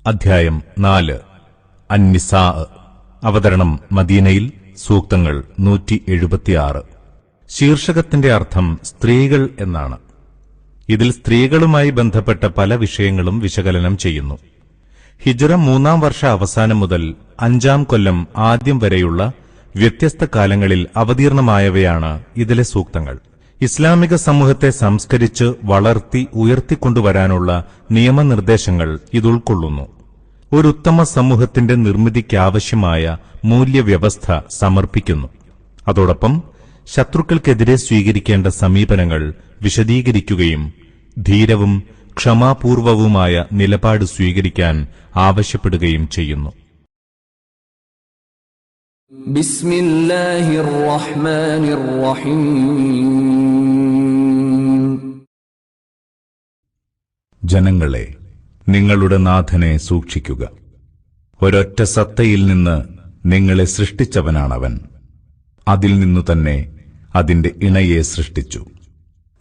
അധ്യായം 4 അൻ-നിസാ. അവതരണം മദീനയിൽ. സൂക്തങ്ങൾ 176. ശീർഷകത്തിന്റെ അർത്ഥം സ്ത്രീകൾ എന്നാണ്. ഇതിൽ സ്ത്രീകളുമായി ബന്ധപ്പെട്ട പല വിഷയങ്ങളും വിശകലനം ചെയ്യുന്നു. ഹിജ്റ 3-ാം വർഷ അവസാനം മുതൽ 5-ാം കൊല്ലം ആദ്യം വരെയുള്ള വ്യത്യസ്ത കാലങ്ങളിൽ അവതീർണമായവയാണ് ഇതിലെ സൂക്തങ്ങൾ. ഇസ്ലാമിക സമൂഹത്തെ സംസ്കരിച്ച് വളർത്തി ഉയർത്തിക്കൊണ്ടുവരാനുള്ള നിയമനിർദ്ദേശങ്ങൾ ഇതുൾക്കൊള്ളുന്നു. ഒരു ഉത്തമ സമൂഹത്തിന്റെ നിർമ്മിതിക്കാവശ്യമായ മൂല്യവ്യവസ്ഥ സമർപ്പിക്കുന്നു. അതോടൊപ്പം ശത്രുക്കൾക്കെതിരെ സ്വീകരിക്കേണ്ട സമീപനങ്ങൾ വിശദീകരിക്കുകയും ധീരവും ക്ഷമാപൂർവവുമായ നിലപാട് സ്വീകരിക്കാൻ ആവശ്യപ്പെടുകയും ചെയ്യുന്നു. ബിസ്മില്ലാഹിർ റഹ്മാനിർ റഹീം. ജനങ്ങളെ, നിങ്ങളുടെ നാഥനെ സൂക്ഷിക്കുക. ഒരൊറ്റ സത്തയിൽ നിന്ന് നിങ്ങളെ സൃഷ്ടിച്ചവനാണവൻ. അതിൽ നിന്നു തന്നെ അതിന്റെ ഇണയെ സൃഷ്ടിച്ചു.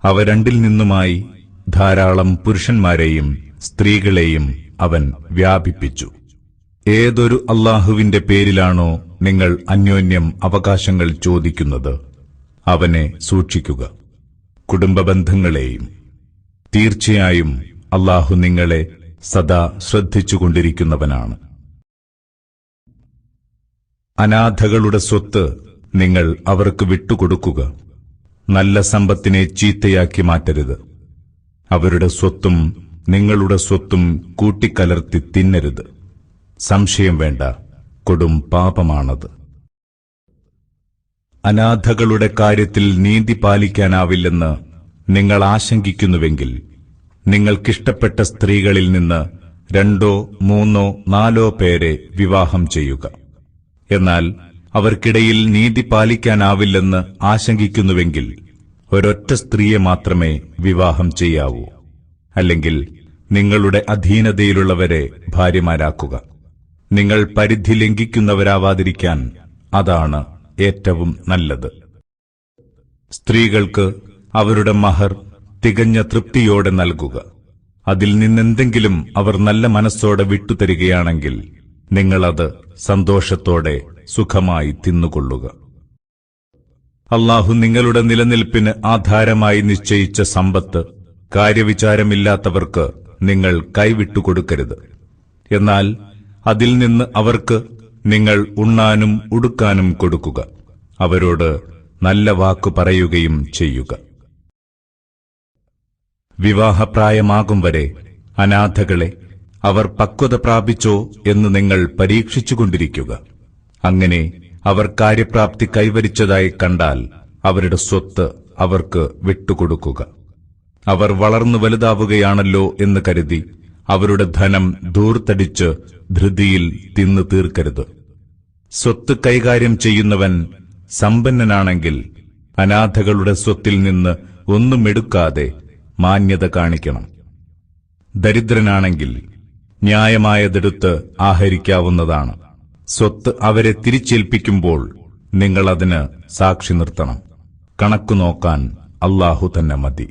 അവ രണ്ടിൽ നിന്നുമായി ധാരാളം പുരുഷന്മാരെയും സ്ത്രീകളെയും അവൻ വ്യാപിപ്പിച്ചു. ഏതൊരു അല്ലാഹുവിന്റെ പേരിലാണോ നിങ്ങൾ അന്യോന്യം അവകാശങ്ങൾ ചോദിക്കുന്നത്, അവനെ സൂക്ഷിക്കുക, കുടുംബബന്ധങ്ങളെയും. തീർച്ചയായും അല്ലാഹു നിങ്ങളെ സദാ ശ്രദ്ധിച്ചുകൊണ്ടിരിക്കുന്നവനാണ്. അനാഥകളുടെ സ്വത്ത് നിങ്ങൾ അവർക്ക് വിട്ടുകൊടുക്കുക. നല്ല സമ്പത്തിനെ ചീത്തയാക്കി മാറ്റരുത്. അവരുടെ സ്വത്തും നിങ്ങളുടെ സ്വത്തും കൂട്ടിക്കലർത്തി തിന്നരുത്. സംശയം വേണ്ട, കൊടും പാപമാണത്. അനാഥകളുടെ കാര്യത്തിൽ നീതി പാലിക്കാനാവില്ലെന്ന് നിങ്ങൾ ആശങ്കിക്കുന്നുവെങ്കിൽ, നിങ്ങൾക്കിഷ്ടപ്പെട്ട സ്ത്രീകളിൽ നിന്ന് 2, 3, 4 പേരെ വിവാഹം ചെയ്യുക. എന്നാൽ അവർക്കിടയിൽ നീതി പാലിക്കാനാവില്ലെന്ന് ആശങ്കിക്കുന്നുവെങ്കിൽ, ഒരൊറ്റ സ്ത്രീയെ മാത്രമേ വിവാഹം ചെയ്യാവൂ. അല്ലെങ്കിൽ നിങ്ങളുടെ അധീനതയിലുള്ളവരെ ഭാര്യമാരാക്കുക. നിങ്ങൾ പരിധി ലംഘിക്കുന്നവരാവാതിരിക്കാൻ അതാണ് ഏറ്റവും നല്ലത്. സ്ത്രീകൾക്ക് അവരുടെ മഹർ തികഞ്ഞ തൃപ്തിയോടെ നൽകുക. അതിൽ നിന്നെന്തെങ്കിലും അവർ നല്ല മനസ്സോടെ വിട്ടുതരികയാണെങ്കിൽ, നിങ്ങളത് സന്തോഷത്തോടെ സുഖമായി തിന്നുകൊള്ളുക. അല്ലാഹു നിങ്ങളുടെ നിലനിൽപ്പിന് ആധാരമായി നിശ്ചയിച്ച സമ്പത്ത് കാര്യവിചാരമില്ലാത്തവർക്ക് നിങ്ങൾ കൈവിട്ടുകൊടുക്കരുത്. എന്നാൽ അതിൽ നിന്ന് അവർക്ക് നിങ്ങൾ ഉണ്ണാനും ഉടുക്കാനും കൊടുക്കുക. അവരോട് നല്ല വാക്കു പറയുകയും ചെയ്യുക. വിവാഹപ്രായമാകും വരെ അനാഥകളെ അവർ പക്വത പ്രാപിച്ചോ എന്ന് നിങ്ങൾ പരീക്ഷിച്ചുകൊണ്ടിരിക്കുക. അങ്ങനെ അവർ കാര്യപ്രാപ്തി കൈവരിച്ചതായി കണ്ടാൽ അവരുടെ സ്വത്ത് അവർക്ക് വിട്ടുകൊടുക്കുക. അവർ വളർന്നു വലുതാവുകയാണല്ലോ എന്ന് കരുതി അവരുടെ ധനം ധൂർത്തടിച്ച് ധൃതിയിൽ തിന്നു തീർക്കരുത്. സ്വത്ത് കൈകാര്യം ചെയ്യുന്നവൻ സമ്പന്നനാണെങ്കിൽ അനാഥകളുടെ സ്വത്തിൽ നിന്ന് ഒന്നുമെടുക്കാതെ മാന്യത കാണിക്കണം. ദരിദ്രനാണെങ്കിൽ ന്യായമായതെടുത്ത് ആഹരിക്കാവുന്നതാണ്. സ്വത്ത് അവരെ തിരിച്ചേൽപ്പിക്കുമ്പോൾ നിങ്ങളതിന് സാക്ഷി നിർത്തണം. കണക്കു നോക്കാൻ അല്ലാഹു തന്നെ മതി.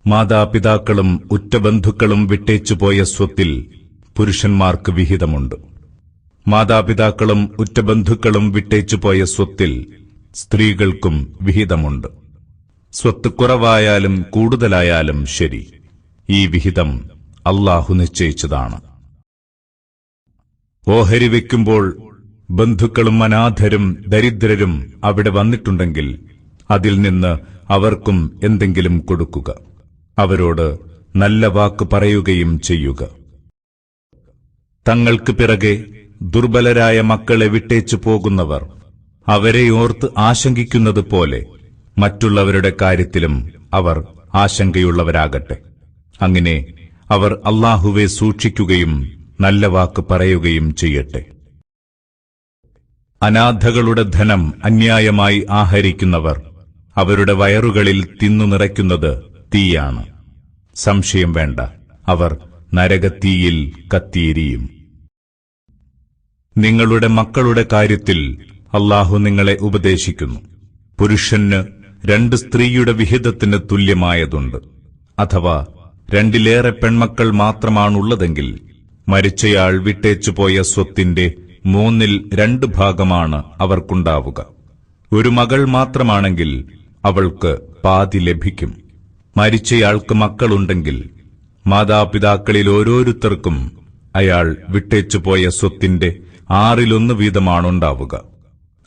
മാതാപിതാക്കളും ഉറ്റബന്ധുക്കളും വിട്ടേച്ചുപോയ സ്വത്തിൽ പുരുഷന്മാർക്ക് വിഹിതമുണ്ട്. മാതാപിതാക്കളും ഉറ്റബന്ധുക്കളും വിട്ടേച്ചുപോയ സ്വത്തിൽ സ്ത്രീകൾക്കും വിഹിതമുണ്ട്. സ്വത്ത് കുറവായാലും കൂടുതലായാലും ശരി, ഈ വിഹിതം അല്ലാഹു നിശ്ചയിച്ചതാണ്. ഓഹരി വയ്ക്കുമ്പോൾ ബന്ധുക്കളും അനാഥരും ദരിദ്രരും അവിടെ വന്നിട്ടുണ്ടെങ്കിൽ അതിൽ നിന്ന് അവർക്കും എന്തെങ്കിലും കൊടുക്കുക. അവരോട് നല്ല വാക്ക് പറയുകയും ചെയ്യുക. തങ്ങൾക്ക് പിറകെ ദുർബലരായ മക്കളെ വിട്ടേച്ചു പോകുന്നവർ അവരെ ഓർത്ത് ആശങ്കിക്കുന്നത് പോലെ മറ്റുള്ളവരുടെ കാര്യത്തിലും അവർ ആശങ്കയുള്ളവരാകട്ടെ. അങ്ങനെ അവർ അല്ലാഹുവെ സൂക്ഷിക്കുകയും നല്ല വാക്ക് പറയുകയും ചെയ്യട്ടെ. അനാഥകളുടെ ധനം അന്യായമായി ആഹരിക്കുന്നവർ അവരുടെ വയറുകളിൽ തിന്നു നിറയ്ക്കുന്നത് തീയാണ്. സംശയം വേണ്ട, അവർ നരകത്തീയിൽ കത്തിയെരിയും. നിങ്ങളുടെ മക്കളുടെ കാര്യത്തിൽ അല്ലാഹു നിങ്ങളെ ഉപദേശിക്കുന്നു. പുരുഷന് 2 സ്ത്രീയുടെ വിഹിതത്തിന് തുല്യമായതുണ്ട്. അഥവാ രണ്ടിലേറെ പെൺമക്കൾ മാത്രമാണുള്ളതെങ്കിൽ മരിച്ചയാൾ വിട്ടേച്ചുപോയ സ്വത്തിന്റെ 2/3 ഭാഗമാണ് അവർക്കുണ്ടാവുക. ഒരു മകൾ മാത്രമാണെങ്കിൽ അവൾക്ക് പാതി ലഭിക്കും. മരിച്ചയാൾക്ക് മക്കളുണ്ടെങ്കിൽ മാതാപിതാക്കളിൽ ഓരോരുത്തർക്കും അയാൾ വിട്ടേച്ചുപോയ സ്വത്തിന്റെ 1/6 വീതമാണുണ്ടാവുക.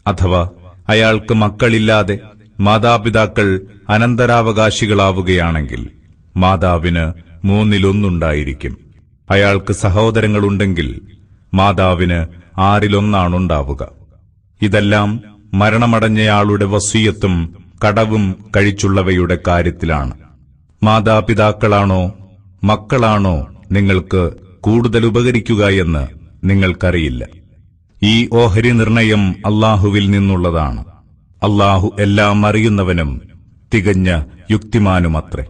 അഥവാ അയാൾക്ക് മക്കളില്ലാതെ മാതാപിതാക്കൾ അനന്തരാവകാശികളാവുകയാണെങ്കിൽ മാതാവിന് 1/3 ഉണ്ടായിരിക്കും. അയാൾക്ക് സഹോദരങ്ങളുണ്ടെങ്കിൽ മാതാവിന് 1/6 ഉണ്ടാവുക. ഇതെല്ലാം മരണമടഞ്ഞയാളുടെ വസിയത്തും കടവും കഴിച്ചുള്ളവയുടെ കാര്യത്തിലാണ്. മാതാപിതാക്കളാണോ മക്കളാണോ നിങ്ങൾക്ക് കൂടുതൽ ഉപകരിക്കുക എന്ന് നിങ്ങൾക്കറിയില്ല. ഈ ഓഹരി നിർണയം അല്ലാഹുവിൽ നിന്നുള്ളതാണ്. അല്ലാഹു എല്ലാം അറിയുന്നവനും തികഞ്ഞ യുക്തിമാനുമത്രേ.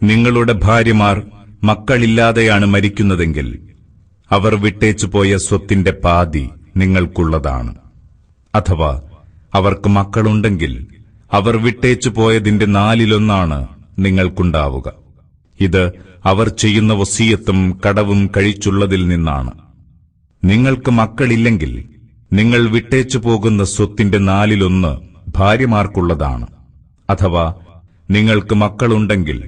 നിങ്ങളുടെ ഭാര്യമാർ മക്കളില്ലാതെയാണ് മരിക്കുന്നതെങ്കിൽ അവർ വിട്ടേച്ചുപോയ സ്വത്തിന്റെ പാതി നിങ്ങൾക്കുള്ളതാണ്. അഥവാ അവർക്ക് മക്കളുണ്ടെങ്കിൽ അവർ വിട്ടേച്ചുപോയതിന്റെ 4/1 നിങ്ങൾക്കുണ്ടാവുക. ഇത് അവർ ചെയ്യുന്ന വസിയത്തും കടവും കഴിച്ചുള്ളതിൽ നിന്നാണ്. നിങ്ങൾക്ക് മക്കളില്ലെങ്കിൽ നിങ്ങൾ വിട്ടേച്ചു പോകുന്ന സ്വത്തിന്റെ 4/1 ഭാര്യമാർക്കുള്ളതാണ്. അഥവാ നിങ്ങൾക്ക് മക്കളുണ്ടെങ്കിൽ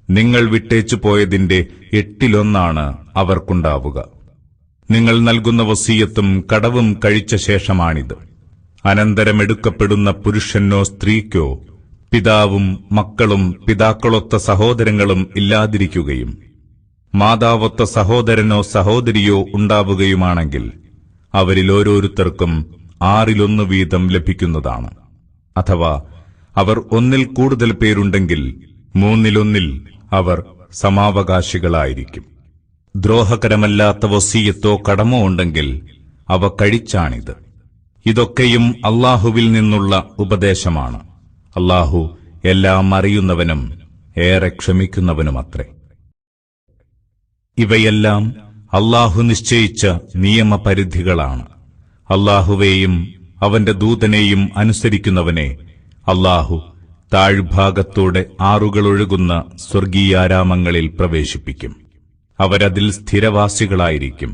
നിങ്ങൾ വിട്ടേച്ചു പോയതിന്റെ 8/1 അവർക്കുണ്ടാവുക. നിങ്ങൾ നൽകുന്ന വസിയത്തും കടവും കഴിച്ച ശേഷമാണിത്. അനന്തരമെടുക്കപ്പെടുന്ന പുരുഷനോ സ്ത്രീക്കോ പിതാവും മക്കളും പിതാക്കളൊത്ത സഹോദരങ്ങളും ഇല്ലാതിരിക്കുകയും മാതാവൊത്ത സഹോദരനോ സഹോദരിയോ ഉണ്ടാവുകയുമാണെങ്കിൽ അവരിൽ ഓരോരുത്തർക്കും 1/6 വീതം ലഭിക്കുന്നതാണ്. അഥവാ അവർ 1 കൂടുതൽ പേരുണ്ടെങ്കിൽ 3/1 അവർ സമാവകാശികളായിരിക്കും. ദ്രോഹകരമല്ലാത്ത വസിയത്തോ കടമോ ഉണ്ടെങ്കിൽ അവ കഴിച്ചാണിത്. ഇതൊക്കെയും അല്ലാഹുവിൽ നിന്നുള്ള ഉപദേശമാണ്. അല്ലാഹു എല്ലാം അറിയുന്നവനും ഏറെ ക്ഷമിക്കുന്നവനുമത്രേ. ഇവയെല്ലാം അല്ലാഹു നിശ്ചയിച്ച നിയമപരിധികളാണ്. അല്ലാഹുവേയും അവന്റെ ദൂതനെയും അനുസരിക്കുന്നവനെ അല്ലാഹു താഴ്ഭാഗത്തൂടെ ആറുകളൊഴുകുന്ന സ്വർഗീയാരാമങ്ങളിൽ പ്രവേശിപ്പിക്കും. അവരതിൽ സ്ഥിരവാസികളായിരിക്കും.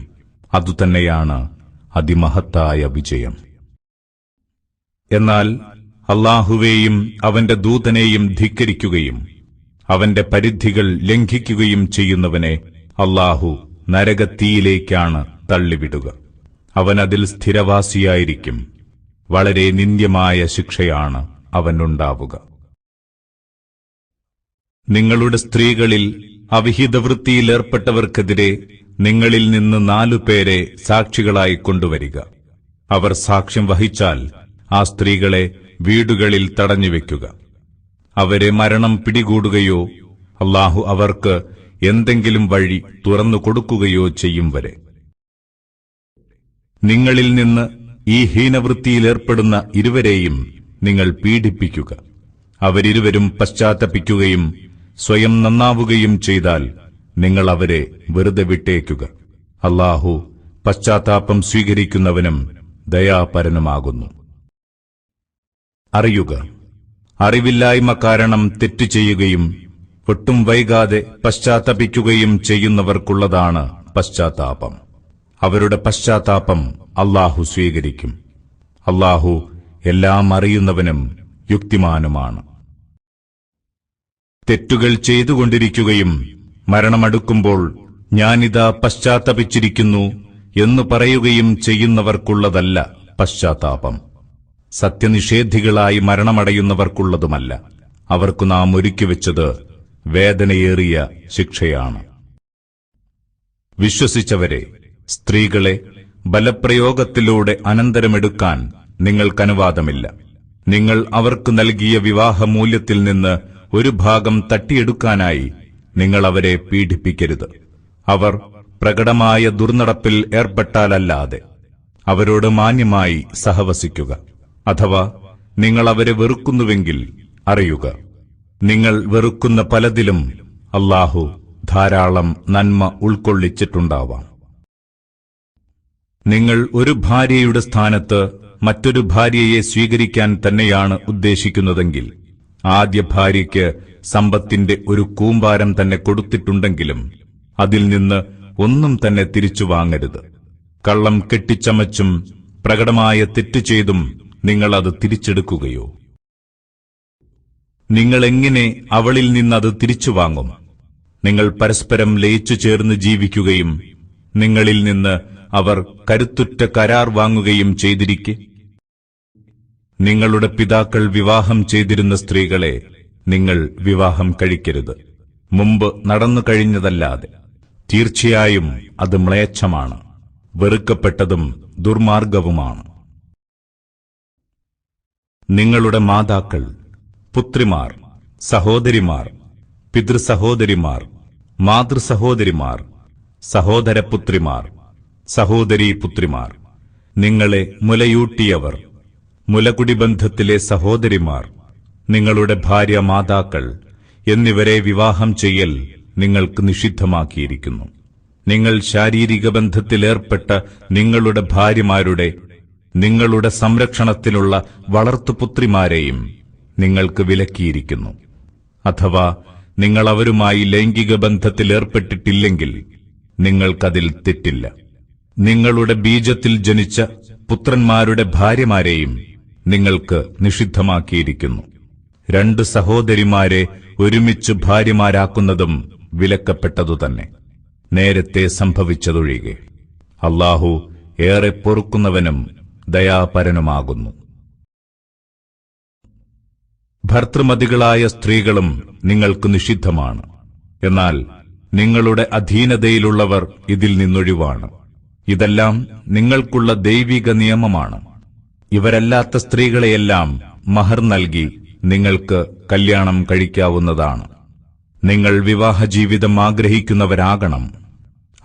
അതുതന്നെയാണ് അതിമഹത്തായ വിജയം. എന്നാൽ അല്ലാഹുവേയും അവന്റെ ദൂതനെയും ധിക്കരിക്കുകയും അവന്റെ പരിധികൾ ലംഘിക്കുകയും ചെയ്യുന്നവനെ അല്ലാഹു നരകത്തീയിലേക്കാണ് തള്ളിവിടുക. അവനതിൽ സ്ഥിരവാസിയായിരിക്കും. വളരെ നിന്ദ്യമായ ശിക്ഷയാണ് അവനുണ്ടാവുക. നിങ്ങളുടെ സ്ത്രീകളിൽ അവിഹിതവൃത്തിയിലേർപ്പെട്ടവർക്കെതിരെ നിങ്ങളിൽ നിന്ന് 4 പേരെ സാക്ഷികളായി കൊണ്ടുവരിക. അവർ സാക്ഷ്യം വഹിച്ചാൽ ആ സ്ത്രീകളെ വീടുകളിൽ തടഞ്ഞുവെക്കുക. അവരെ മരണം പിടികൂടുകയോ അല്ലാഹു അവർക്ക് എന്തെങ്കിലും വഴി തുറന്നു കൊടുക്കുകയോ ചെയ്യും വരെ. നിങ്ങളിൽ നിന്ന് ഈ ഹീനവൃത്തിയിലേർപ്പെടുന്ന ഇരുവരെയും നിങ്ങൾ പീഡിപ്പിക്കുക. അവരിരുവരും പശ്ചാത്തപിക്കുകയും സ്വയം നന്നാവുകയും ചെയ്താൽ നിങ്ങൾ അവരെ വെറുതെ വിട്ടേക്കുക. അല്ലാഹു പശ്ചാത്താപം സ്വീകരിക്കുന്നവനും ദയാപരനുമാകുന്നു. അറിയുക, അറിവില്ലായ്മ കാരണം തെറ്റു ചെയ്യുകയും ഒട്ടും വൈകാതെ പശ്ചാത്തപിക്കുകയും ചെയ്യുന്നവർക്കുള്ളതാണ് പശ്ചാത്താപം. അവരുടെ പശ്ചാത്താപം അല്ലാഹു സ്വീകരിക്കും. അല്ലാഹു എല്ലാം അറിയുന്നവനും യുക്തിമാനുമാണ്. തെറ്റുകൾ ചെയ്തുകൊണ്ടിരിക്കുകയും മരണമടുക്കുമ്പോൾ ഞാനിതാ പശ്ചാത്തപിച്ചിരിക്കുന്നു എന്നു പറയുകയും ചെയ്യുന്നവർക്കുള്ളതല്ല പശ്ചാത്താപം. സത്യനിഷേധികളായി മരണമടയുന്നവർക്കുള്ളതുമല്ല. അവർക്കു നാം ഒരുക്കിവെച്ചത് വേദനയേറിയ ശിക്ഷയാണ്. വിശ്വസിച്ചവരെ, സ്ത്രീകളെ ബലപ്രയോഗത്തിലൂടെ അനന്തരമെടുക്കാൻ നിങ്ങൾക്കനുവാദമില്ല. നിങ്ങൾ അവർക്ക് നൽകിയ വിവാഹമൂല്യത്തിൽ നിന്ന് ഒരു ഭാഗം തട്ടിയെടുക്കാനായി നിങ്ങൾ അവരെ പീഡിപ്പിക്കരുത്. അവർ പ്രകടമായ ദുർനടപ്പിൽ ഏർപ്പെട്ടാലല്ലാതെ അവരോട് മാന്യമായി സഹവസിക്കുക. അഥവാ നിങ്ങൾ അവരെ വെറുക്കുന്നുവെങ്കിൽ അറിയുക, നിങ്ങൾ വെറുക്കുന്ന പലതിലും അല്ലാഹു ധാരാളം നന്മ ഉൾക്കൊള്ളിച്ചിട്ടുണ്ടാവാം. നിങ്ങൾ ഒരു ഭാര്യയുടെ സ്ഥാനത്ത് മറ്റൊരു ഭാര്യയെ സ്വീകരിക്കാൻ തന്നെയാണ് ഉദ്ദേശിക്കുന്നതെങ്കിൽ ആദ്യ ഭാര്യയ്ക്ക് സമ്പത്തിന്റെ ഒരു കൂമ്പാരം തന്നെ കൊടുത്തിട്ടുണ്ടെങ്കിലും അതിൽ നിന്ന് ഒന്നും തന്നെ തിരിച്ചു വാങ്ങരുത്. കള്ളം കെട്ടിച്ചമച്ചും പ്രകടമായ തെറ്റു ചെയ്തും നിങ്ങൾ അത് തിരിച്ചെടുക്കുകയോ? നിങ്ങളെങ്ങനെ അവളിൽ നിന്നത് തിരിച്ചു വാങ്ങും? നിങ്ങൾ പരസ്പരം ലയിച്ചു ചേർന്ന് ജീവിക്കുകയും നിങ്ങളിൽ നിന്ന് അവർ കരുത്തുറ്റ കരാർ വാങ്ങുകയും ചെയ്തിരിക്കെ, നിങ്ങളുടെ പിതാക്കൾ വിവാഹം ചെയ്തിരുന്ന സ്ത്രീകളെ നിങ്ങൾ വിവാഹം കഴിക്കരുത്, മുമ്പ് നടന്നു കഴിഞ്ഞതല്ലാതെ. തീർച്ചയായും അത് മ്ലേച്ഛമാണ്, വെറുക്കപ്പെട്ടതും ദുർമാർഗവുമാണ്. നിങ്ങളുടെ മാതാക്കൾ, പുത്രിമാർ, സഹോദരിമാർ, പിതൃസഹോദരിമാർ, മാതൃസഹോദരിമാർ, സഹോദരപുത്രിമാർ, സഹോദരീപുത്രിമാർ, നിങ്ങളെ മുലയൂട്ടിയവർ, മുലകുടിബന്ധത്തിലെ സഹോദരിമാർ, നിങ്ങളുടെ ഭാര്യ മാതാക്കൾ എന്നിവരെ വിവാഹം ചെയ്യൽ നിങ്ങൾക്ക് നിഷിദ്ധമാക്കിയിരിക്കുന്നു. നിങ്ങൾ ശാരീരിക ബന്ധത്തിലേർപ്പെട്ട നിങ്ങളുടെ ഭാര്യമാരുടെ, നിങ്ങളുടെ സംരക്ഷണത്തിലുള്ള വളർത്തുപുത്രിമാരെയും നിങ്ങൾക്ക് വിലക്കിയിരിക്കുന്നു. അഥവാ നിങ്ങൾ അവരുമായി ലൈംഗിക ബന്ധത്തിലേർപ്പെട്ടിട്ടില്ലെങ്കിൽ നിങ്ങൾക്കതിൽ തെറ്റില്ല. നിങ്ങളുടെ ബീജത്തിൽ ജനിച്ച പുത്രന്മാരുടെ ഭാര്യമാരെയും നിങ്ങൾക്ക് നിഷിദ്ധമാക്കിയിരിക്കുന്നു. 2 സഹോദരിമാരെ ഒരുമിച്ച് ഭാര്യമാരാക്കുന്നതും വിലക്കപ്പെട്ടതുതന്നെ, നേരത്തെ സംഭവിച്ചതൊഴികെ. അല്ലാഹു ഏറെ പൊറുക്കുന്നവനും ദയാപരനുമാകുന്നു. ഭർതൃമതികളായ സ്ത്രീകളും നിങ്ങൾക്ക് നിഷിദ്ധമാണ്. എന്നാൽ നിങ്ങളുടെ അധീനതയിലുള്ളവർ ഇതിൽ നിന്നൊഴിവാണ്. ഇതെല്ലാം നിങ്ങൾക്കുള്ള ദൈവിക നിയമമാണ്. ഇവരല്ലാത്ത സ്ത്രീകളെയെല്ലാം മഹർ നൽകി നിങ്ങൾക്ക് കല്യാണം കഴിക്കാവുന്നതാണ്. നിങ്ങൾ വിവാഹജീവിതം ആഗ്രഹിക്കുന്നവരാകണം,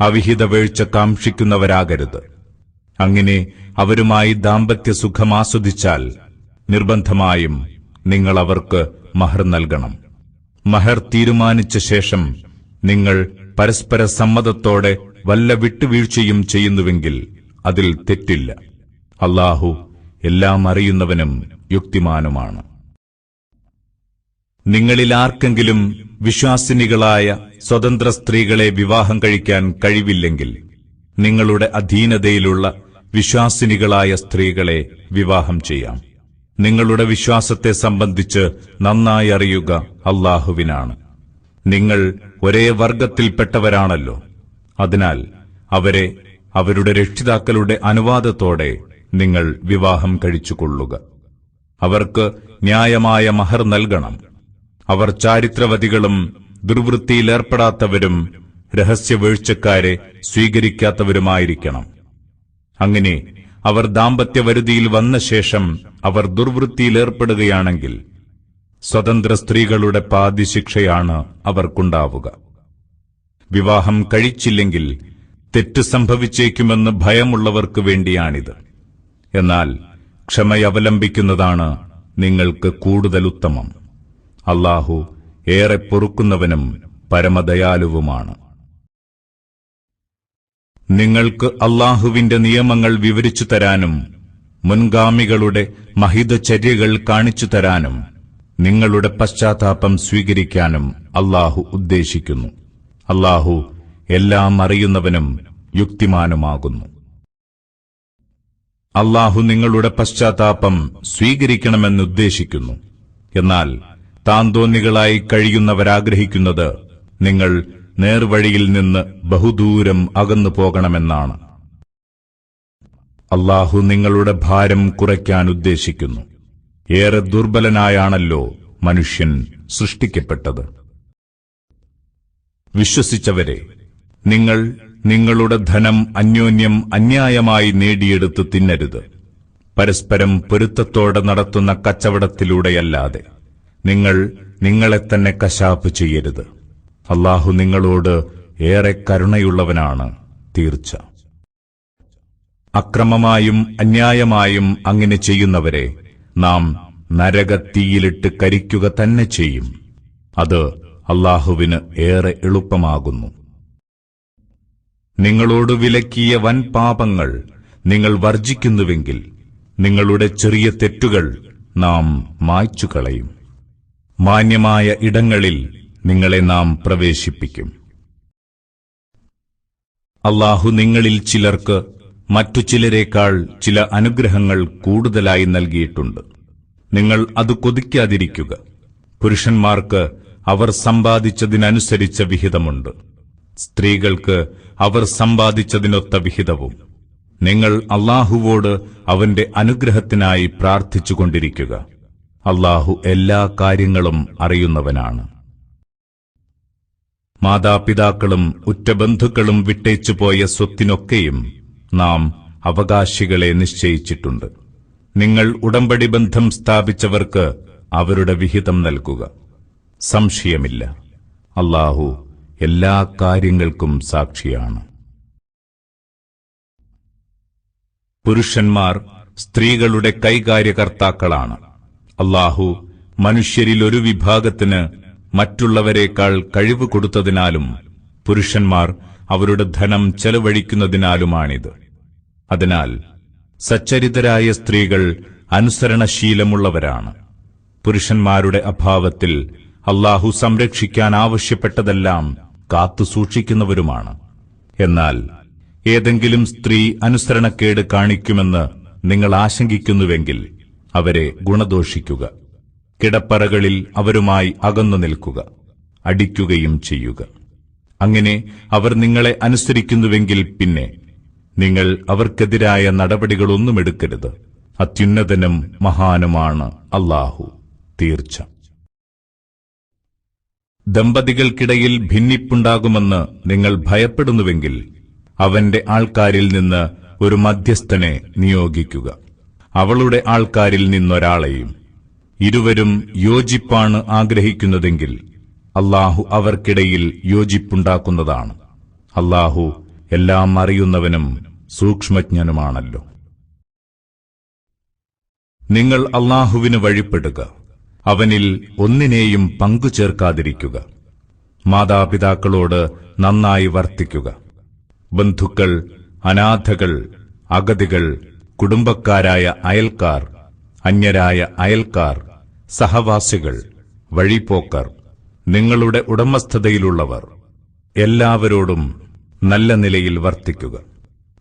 അവിഹിത വീഴ്ച കാക്ഷിക്കുന്നവരാകരുത്. അങ്ങനെ അവരുമായി ദാമ്പത്യ സുഖമാസ്വദിച്ചാൽ നിർബന്ധമായും നിങ്ങൾ അവർക്ക് മഹർ നൽകണം. മഹർ തീരുമാനിച്ച ശേഷം നിങ്ങൾ പരസ്പര സമ്മതത്തോടെ വല്ല വിട്ടുവീഴ്ചയും ചെയ്യുന്നുവെങ്കിൽ അതിൽ തെറ്റില്ല. അല്ലാഹു എല്ലാം അറിയുന്നവനും യുക്തിമാനുമാണ്. നിങ്ങളിലാർക്കെങ്കിലും വിശ്വാസിനികളായ സ്വതന്ത്ര സ്ത്രീകളെ വിവാഹം കഴിക്കാൻ കഴിവില്ലെങ്കിൽ നിങ്ങളുടെ അധീനതയിലുള്ള വിശ്വാസിനികളായ സ്ത്രീകളെ വിവാഹം ചെയ്യാം. നിങ്ങളുടെ വിശ്വാസത്തെ സംബന്ധിച്ച് നന്നായി അറിയുക അല്ലാഹുവിനാണ്. നിങ്ങൾ ഒരേ വർഗത്തിൽപ്പെട്ടവരാണല്ലോ. അതിനാൽ അവരെ അവരുടെ രക്ഷിതാക്കളുടെ അനുവാദത്തോടെ നിങ്ങൾ വിവാഹം കഴിച്ചുകൊള്ളുക. അവർക്ക് ന്യായമായ മഹർ നൽകണം. അവർ ചാരിത്രവതികളും ദുർവൃത്തിയിലേർപ്പെടാത്തവരും രഹസ്യവീഴ്ചക്കാരെ സ്വീകരിക്കാത്തവരുമായിരിക്കണം. അങ്ങനെ അവർ ദാമ്പത്യവരുതിയിൽ വന്ന ശേഷം അവർ ദുർവൃത്തിയിലേർപ്പെടുകയാണെങ്കിൽ സ്വതന്ത്ര സ്ത്രീകളുടെ പാതിശിക്ഷയാണ് അവർക്കുണ്ടാവുക. വിവാഹം കഴിച്ചില്ലെങ്കിൽ തെറ്റ് സംഭവിച്ചേക്കുമെന്ന് ഭയമുള്ളവർക്ക് വേണ്ടിയാണിത്. എന്നാൽ ക്ഷമയവലംബിക്കുന്നതാണ് നിങ്ങൾക്ക് കൂടുതൽ ഉത്തമം. അല്ലാഹു ഏറെ പൊറുക്കുന്നവനും പരമദയാലുവുമാണ്. നിങ്ങൾക്ക് അല്ലാഹുവിന്റെ നിയമങ്ങൾ വിവരിച്ചു തരാനും മുൻഗാമികളുടെ മഹിതചര്യകൾ കാണിച്ചു തരാനും നിങ്ങളുടെ പശ്ചാത്താപം സ്വീകരിക്കാനും അല്ലാഹു ഉദ്ദേശിക്കുന്നു. അല്ലാഹു എല്ലാം അറിയുന്നവനും യുക്തിമാനുമാകുന്നു. അല്ലാഹു നിങ്ങളുടെ പശ്ചാത്താപം സ്വീകരിക്കണമെന്നുദ്ദേശിക്കുന്നു. എന്നാൽ താന്തോന്നികളായി കഴിയുന്നവരാഗ്രഹിക്കുന്നത് നിങ്ങൾ നേർവഴിയിൽ നിന്ന് ബഹുദൂരം അകന്നു പോകണമെന്നാണ്. അല്ലാഹു നിങ്ങളുടെ ഭാരം കുറയ്ക്കാൻ ഉദ്ദേശിക്കുന്നു. ഏറെ ദുർബലനായാണല്ലോ മനുഷ്യൻ സൃഷ്ടിക്കപ്പെട്ടത്. വിശ്വസിച്ചവരെ, നിങ്ങൾ നിങ്ങളുടെ ധനം അന്യോന്യം അന്യായമായി നേടിയെടുത്ത് തിന്നരുത്. പരസ്പരം പൊരുത്തത്തോടെ നടത്തുന്ന കച്ചവടത്തിലൂടെയല്ലാതെ നിങ്ങൾ നിങ്ങളെ തന്നെ കശാപ്പ് ചെയ്യരുത്. അല്ലാഹു നിങ്ങളോട് ഏറെ കരുണയുള്ളവനാണ് തീർച്ച. അക്രമമായും അന്യായമായും അങ്ങനെ ചെയ്യുന്നവരെ നാം നരകത്തീയിലിട്ട് കരിക്കുക തന്നെ ചെയ്യും. അത് അല്ലാഹുവിന് ഏറെ എളുപ്പമാകുന്നു. നിങ്ങളോട് വിലക്കിയ വൻ പാപങ്ങൾ നിങ്ങൾ വർജിക്കുന്നുവെങ്കിൽ നിങ്ങളുടെ ചെറിയ തെറ്റുകൾ നാം മായ്ച്ചുകളയും. മാന്യമായ ഇടങ്ങളിൽ നിങ്ങളെ നാം പ്രവേശിപ്പിക്കും. അല്ലാഹു നിങ്ങളിൽ ചിലർക്ക് മറ്റു ചിലരേക്കാൾ ചില അനുഗ്രഹങ്ങൾ കൂടുതലായി നൽകിയിട്ടുണ്ട്. നിങ്ങൾ അത് കൊതിക്കാതിരിക്കുക. പുരുഷന്മാർക്ക് അവർ സമ്പാദിച്ചതിനനുസരിച്ച വിഹിതമുണ്ട്, സ്ത്രീകൾക്ക് അവർ സമ്പാദിച്ചതിനൊത്ത വിഹിതവും. നിങ്ങൾ അല്ലാഹുവോട് അവന്റെ അനുഗ്രഹത്തിനായി പ്രാർത്ഥിച്ചുകൊണ്ടിരിക്കുക. അല്ലാഹു എല്ലാ കാര്യങ്ങളും അറിയുന്നവനാണ്. മാതാപിതാക്കളും ഉറ്റബന്ധുക്കളും വിട്ടേച്ചുപോയ സ്വത്തിനൊക്കെയും നാം അവകാശികളെ നിശ്ചയിച്ചിട്ടുണ്ട്. നിങ്ങൾ ഉടമ്പടി ബന്ധം സ്ഥാപിച്ചവർക്ക് അവരുടെ വിഹിതം നൽകുക. സംശയമില്ല, അല്ലാഹു എല്ലാ കാര്യങ്ങൾക്കും സാക്ഷിയാണ്. പുരുഷന്മാർ സ്ത്രീകളുടെ കൈകാര്യകർത്താക്കളാണ്. അല്ലാഹു മനുഷ്യരിൽ ഒരു വിഭാഗത്തിന് മറ്റുള്ളവരെക്കാൾ കഴിവ് കൊടുത്തതിനാലും പുരുഷന്മാർ അവരുടെ ധനം ചെലവഴിക്കുന്നതിനാലുമാണിത്. അതിനാൽ സച്ചരിതരായ സ്ത്രീകൾ അനുസരണശീലമുള്ളവരാണ്. പുരുഷന്മാരുടെ അഭാവത്തിൽ അല്ലാഹു സംരക്ഷിക്കാൻ ആവശ്യപ്പെട്ടതെല്ലാം കാത്തുസൂക്ഷിക്കുന്നവരുമാണ്. എന്നാൽ ഏതെങ്കിലും സ്ത്രീ അനുസരണക്കേട് കാണിക്കുമെന്ന് നിങ്ങൾ ആശങ്കിക്കുന്നുവെങ്കിൽ അവരെ ഗുണദോഷിക്കുക. കിടപ്പറകളിൽ അവരുമായി അകന്നു നിൽക്കുക, അടിക്കുകയും ചെയ്യുക. അങ്ങനെ അവർ നിങ്ങളെ അനുസരിക്കുന്നുവെങ്കിൽ പിന്നെ നിങ്ങൾ അവർക്കെതിരായ നടപടികളൊന്നുമെടുക്കരുത്. അത്യുന്നതനും മഹാനുമാണ് അല്ലാഹു, തീർച്ച. ദമ്പതികൾക്കിടയിൽ ഭിന്നിപ്പുണ്ടാകുമെന്ന് നിങ്ങൾ ഭയപ്പെടുന്നുവെങ്കിൽ അവന്റെ ആൾക്കാരിൽ നിന്ന് ഒരു മധ്യസ്ഥനെ നിയോഗിക്കുക, അവളുടെ ആൾക്കാരിൽ നിന്നൊരാളെയും. ഇരുവരും യോജിപ്പാണ് ആഗ്രഹിക്കുന്നതെങ്കിൽ അല്ലാഹു അവർക്കിടയിൽ യോജിപ്പുണ്ടാക്കുന്നതാണ്. അല്ലാഹു എല്ലാം അറിയുന്നവനും സൂക്ഷ്മജ്ഞനുമാണല്ലോ. നിങ്ങൾ അല്ലാഹുവിന് വഴിപ്പെടുക, അവനിൽ ഒന്നിനെയും പങ്കുചേർക്കാതിരിക്കുക. മാതാപിതാക്കളോട് നന്നായി വർത്തിക്കുക. ബന്ധുക്കൾ, അനാഥകൾ, അഗതികൾ, കുടുംബക്കാരായ അയൽക്കാർ, അന്യരായ അയൽക്കാർ, സഹവാസികൾ, വഴിപോക്കർ, നിങ്ങളുടെ ഉടമസ്ഥതയിലുള്ളവർ എല്ലാവരോടും നല്ല നിലയിൽ വർത്തിക്കുക.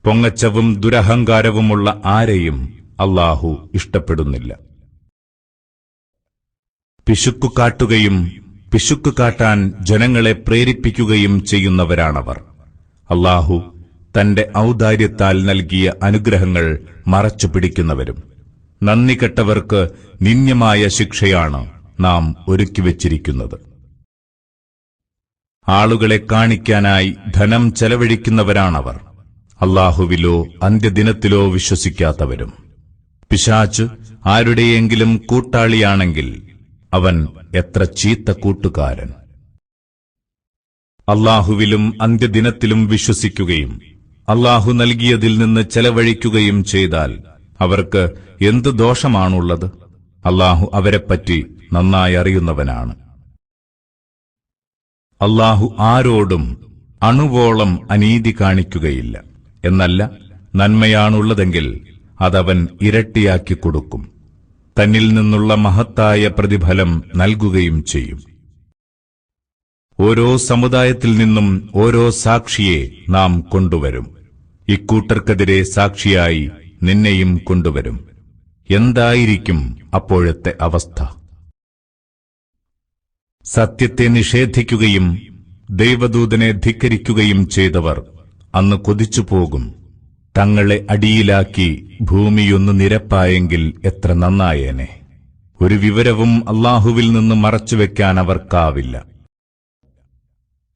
പൊങ്ങച്ചവും ദുരഹങ്കാരവുമുള്ള ആരെയും അല്ലാഹു ഇഷ്ടപ്പെടുന്നില്ല. പിശുക്കു കാട്ടുകയും പിശുക്കു കാട്ടാൻ ജനങ്ങളെ പ്രേരിപ്പിക്കുകയും ചെയ്യുന്നവരാണവർ. അല്ലാഹു തന്റെ ഔദാര്യത്താൽ നൽകിയ അനുഗ്രഹങ്ങൾ മറച്ചുപിടിക്കുന്നവരും. നന്ദികെട്ടവർക്ക് നിന്ദ്യമായ ശിക്ഷയാണ് നാം ഒരുക്കിവച്ചിരിക്കുന്നത്. ആളുകളെ കാണിക്കാനായി ധനം ചെലവഴിക്കുന്നവരാണവർ. അല്ലാഹുവിലോ അന്ത്യദിനത്തിലോ വിശ്വസിക്കാത്തവരും. പിശാച് ആരുടെയെങ്കിലും കൂട്ടാളിയാണെങ്കിൽ അവൻ എത്ര ചീത്ത കൂട്ടുകാരൻ. അല്ലാഹുവിലും അന്ത്യദിനത്തിലും വിശ്വസിക്കുകയും അല്ലാഹു നൽകിയതിൽ നിന്ന് ചെലവഴിക്കുകയും ചെയ്താൽ അവർക്ക് എന്ത് ദോഷമാണുള്ളത്? അല്ലാഹു അവരെപ്പറ്റി നന്നായി അറിയുന്നവനാണ്. അല്ലാഹു ആരോടും അണുവോളം അനീതി കാണിക്കുകയില്ല. എന്നല്ല, നന്മയാണുള്ളതെങ്കിൽ അതവൻ ഇരട്ടിയാക്കി കൊടുക്കും. തന്നിൽ നിന്നുള്ള മഹത്തായ പ്രതിഫലം നൽകുകയും ചെയ്യും. ഓരോ സമുദായത്തിൽ നിന്നും ഓരോ സാക്ഷിയെ നാം കൊണ്ടുവരും. ഇക്കൂട്ടർക്കെതിരെ സാക്ഷിയായി നിന്നെയും കൊണ്ടുവരും. എന്തായിരിക്കും അപ്പോഴത്തെ അവസ്ഥ? സത്യത്തെ നിഷേധിക്കുകയും ദൈവദൂതനെ ധിക്കരിക്കുകയും ചെയ്തവർ അന്ന് കൊതിച്ചുപോകും. തങ്ങളെ അടിയിലാക്കി ഭൂമിയൊന്ന് നിരപ്പായെങ്കിൽ എത്ര നന്നായേനെ. ഒരു വിവരവും അല്ലാഹുവിൽ നിന്ന് മറച്ചുവെക്കാൻ അവർക്കാവില്ല.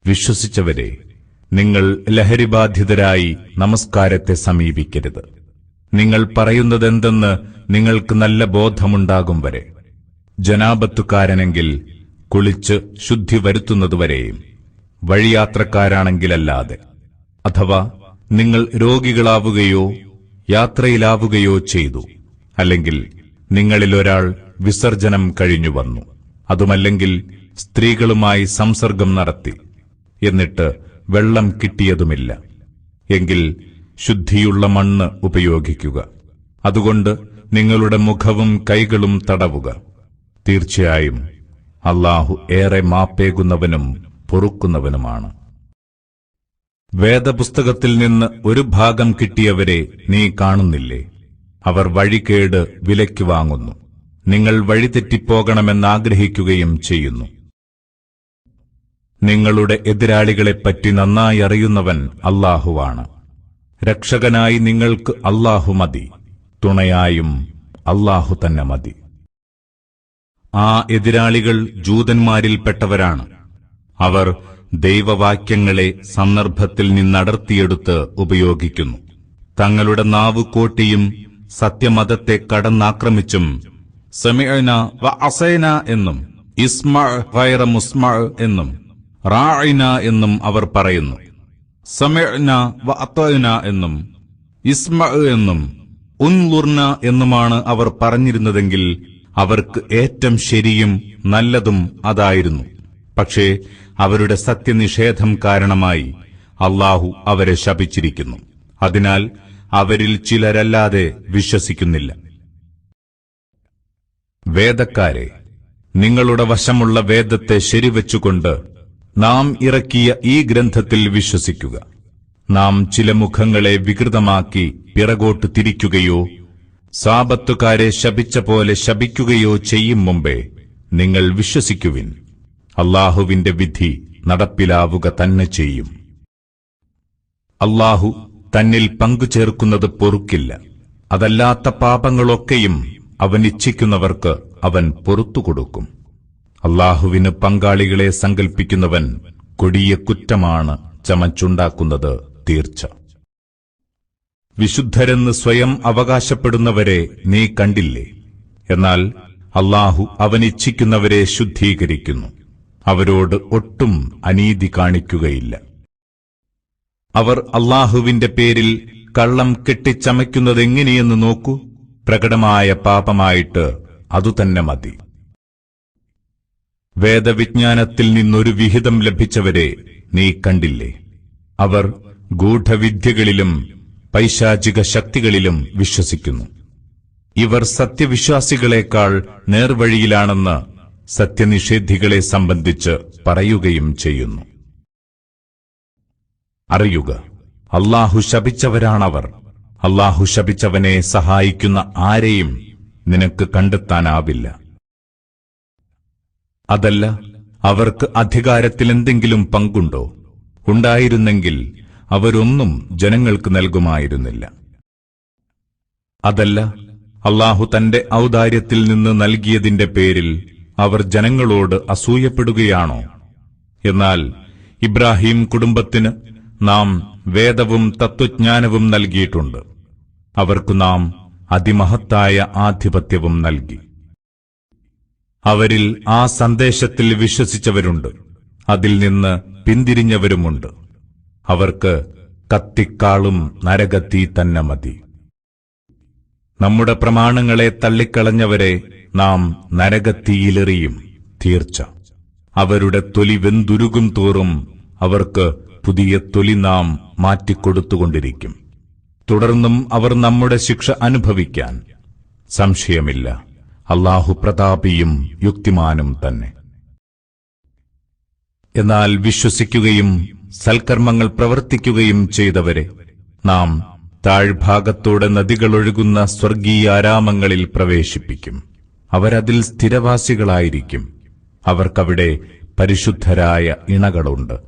വിശ്വസിച്ചവരെ, നിങ്ങൾ ലഹരിബാധിതരായി നമസ്കാരത്തെ സമീപിക്കരുത്. നിങ്ങൾ പറയുന്നതെന്തെന്ന് നിങ്ങൾക്ക് നല്ല ബോധമുണ്ടാകും വരെ. ജനാബത്തുകാരനെങ്കിൽ കുളിച്ച് ശുദ്ധി വരുത്തുന്നതുവരെയും, വഴിയാത്രക്കാരാണെങ്കിലല്ലാതെ. അഥവാ നിങ്ങൾ രോഗികളാവുകയോ യാത്രയിലാവുകയോ ചെയ്തു, അല്ലെങ്കിൽ നിങ്ങളിലൊരാൾ വിസർജനം കഴിഞ്ഞുവന്നു, അതുമല്ലെങ്കിൽ സ്ത്രീകളുമായി സംസർഗം നടത്തി, എന്നിട്ട് വെള്ളം കിട്ടിയതുമില്ല, എങ്കിൽ ശുദ്ധിയുള്ള മണ്ണ് ഉപയോഗിക്കുക. അതുകൊണ്ട് നിങ്ങളുടെ മുഖവും കൈകളും തടവുക. തീർച്ചയായും അല്ലാഹു ഏറെ മാപ്പേകുന്നവനും പൊറുക്കുന്നവനുമാണ്. വേദപുസ്തകത്തിൽ നിന്ന് ഒരു ഭാഗം കിട്ടിയവരെ നീ കാണുന്നില്ലേ? അവർ വഴികേട് വിലയ്ക്ക് വാങ്ങുന്നു. നിങ്ങൾ വഴിതെറ്റിപ്പോകണമെന്നാഗ്രഹിക്കുകയും ചെയ്യുന്നു. നിങ്ങളുടെ എതിരാളികളെപ്പറ്റി നന്നായി അറിയുന്നവൻ അല്ലാഹുവാണ്. രക്ഷകനായി നിങ്ങൾക്ക് അല്ലാഹു മതി, തുണയായും അല്ലാഹു തന്നെ മതി. ആ എതിരാളികൾ ജൂതന്മാരിൽപ്പെട്ടവരാണ്. അവർ ദൈവവാക്യങ്ങളെ സന്ദർഭത്തിൽ നിന്നടർത്തിയെടുത്ത് ഉപയോഗിക്കുന്നു. തങ്ങളുടെ നാവ് കോട്ടിയും സത്യമതത്തെ കടന്നാക്രമിച്ചും സമിഅന വ അസൈന എന്നും ഇസ്മഅ ഗൈറ മുസ്മഅ എന്നും റാഇന എന്നും അവർ പറയുന്നു. സമിഅന വ അതഅന എന്നും ഇസ്മഅ എന്നും ഉൻളുർന എന്നുമാണ് അവർ പറഞ്ഞിരുന്നതെങ്കിൽ അവർക്ക് ഏറ്റവും ശരിയും നല്ലതും അതായിരുന്നു. പക്ഷേ അവരുടെ സത്യനിഷേധം കാരണമായി അല്ലാഹു അവരെ ശപിച്ചിരിക്കുന്നു. അതിനാൽ അവരിൽ ചിലരല്ലാതെ വിശ്വസിക്കുന്നില്ല. വേദക്കാരെ, നിങ്ങളുടെ വശമുള്ള വേദത്തെ ശരിവെച്ചുകൊണ്ട് നാം ഇറക്കിയ ഈ ഗ്രന്ഥത്തിൽ വിശ്വസിക്കുക. നാം ചില മുഖങ്ങളെ വികൃതമാക്കി പിറകോട്ട് തിരിക്കുകയോ സാബത്തുകാരെ ശപിച്ച പോലെ ശപിക്കുകയോ ചെയ്യും മുമ്പേ നിങ്ങൾ വിശ്വസിക്കുവിൻ. അല്ലാഹുവിന്റെ വിധി നടപ്പിലാവുക തന്നെ ചെയ്യും. അല്ലാഹു തന്നിൽ പങ്കുചേർക്കുന്നത് പൊറുക്കില്ല. അതല്ലാത്ത പാപങ്ങളൊക്കെയും അവൻ ഇച്ഛിക്കുന്നവർക്ക് അവൻ പൊറുത്തുകൊടുക്കും. അല്ലാഹുവിന് പങ്കാളികളെ സങ്കൽപ്പിക്കുന്നവൻ കൊടിയ കുറ്റമാണ് ചമച്ചുണ്ടാക്കുന്നത് തീർച്ച. വിശുദ്ധരെന്ന് സ്വയം അവകാശപ്പെടുന്നവരെ നീ കണ്ടില്ലേ? എന്നാൽ അല്ലാഹു അവനിച്ഛിക്കുന്നവരെ ശുദ്ധീകരിക്കുന്നു. അവരോട് ഒട്ടും അനീതി കാണിക്കുകയില്ല. അവർ അല്ലാഹുവിന്റെ പേരിൽ കള്ളം കെട്ടിച്ചമയ്ക്കുന്നതെങ്ങനെയെന്ന് നോക്കൂ. പ്രകടമായ പാപമായിട്ട് അതുതന്നെ മതി. വേദവിജ്ഞാനത്തിൽ നിന്നൊരു വിഹിതം ലഭിച്ചവരെ നീ കണ്ടില്ലേ? അവർ ഗൂഢവിദ്യകളിലും പൈശാചിക ശക്തികളിലും വിശ്വസിക്കുന്നു. ഇവർ സത്യവിശ്വാസികളെക്കാൾ നേർവഴിയിലാണെന്ന് സത്യനിഷേധികളെ സംബന്ധിച്ച് പറയുകയും ചെയ്യുന്നു. അറിയുക, അല്ലാഹു ശപിച്ചവരാണവർ. അല്ലാഹു ശപിച്ചവനെ സഹായിക്കുന്ന ആരെയും നിനക്ക് കണ്ടെത്താനാവില്ല. അതല്ല, അവർക്ക് അധികാരത്തിൽ എന്തെങ്കിലും പങ്കുണ്ടോ? ഉണ്ടായിരുന്നെങ്കിൽ അവരൊന്നും ജനങ്ങൾക്ക് നൽകുമായിരുന്നില്ല. അതല്ല, അല്ലാഹു തന്റെ ഔദാര്യത്തിൽ നിന്ന് നൽകിയതിന്റെ പേരിൽ അവർ ജനങ്ങളോട് അസൂയപ്പെടുകയാണോ? എന്നാൽ ഇബ്രാഹിം കുടുംബത്തിന് നാം വേദവും തത്വജ്ഞാനവും നൽകിയിട്ടുണ്ട്. അവർക്കു നാം അതിമഹത്തായ ആധിപത്യവും നൽകി. അവരിൽ ആ സന്ദേശത്തിൽ വിശ്വസിച്ചവരുണ്ട്, അതിൽ നിന്ന് പിന്തിരിഞ്ഞവരുമുണ്ട്. അവർക്ക് കത്തിക്കാളും നരകത്തീ തന്നെ മതി. നമ്മുടെ പ്രമാണങ്ങളെ തള്ളിക്കളഞ്ഞവരെ നാം നരകത്തീയിലെറിയും തീർച്ച. അവരുടെ തൊലി വെന്തുരുകും തോറും അവർക്ക് പുതിയ തൊലി നാം മാറ്റിക്കൊടുത്തുകൊണ്ടിരിക്കും. തുടർന്നും അവർ നമ്മുടെ ശിക്ഷ അനുഭവിക്കാൻ സംശയമില്ല. അല്ലാഹു പ്രതാപിയും യുക്തിമാനും തന്നെ. എന്നാൽ വിശ്വസിക്കുകയും സൽക്കർമ്മങ്ങൾ പ്രവർത്തിക്കുകയും ചെയ്തവരെ നാം താഴ്ഭാഗത്തോടെ നദികളൊഴുകുന്ന സ്വർഗീയാരാമങ്ങളിൽ പ്രവേശിപ്പിക്കും. അവരതിൽ സ്ഥിരവാസികളായിരിക്കും. അവർക്കവിടെ പരിശുദ്ധരായ ഇണകളുണ്ട്.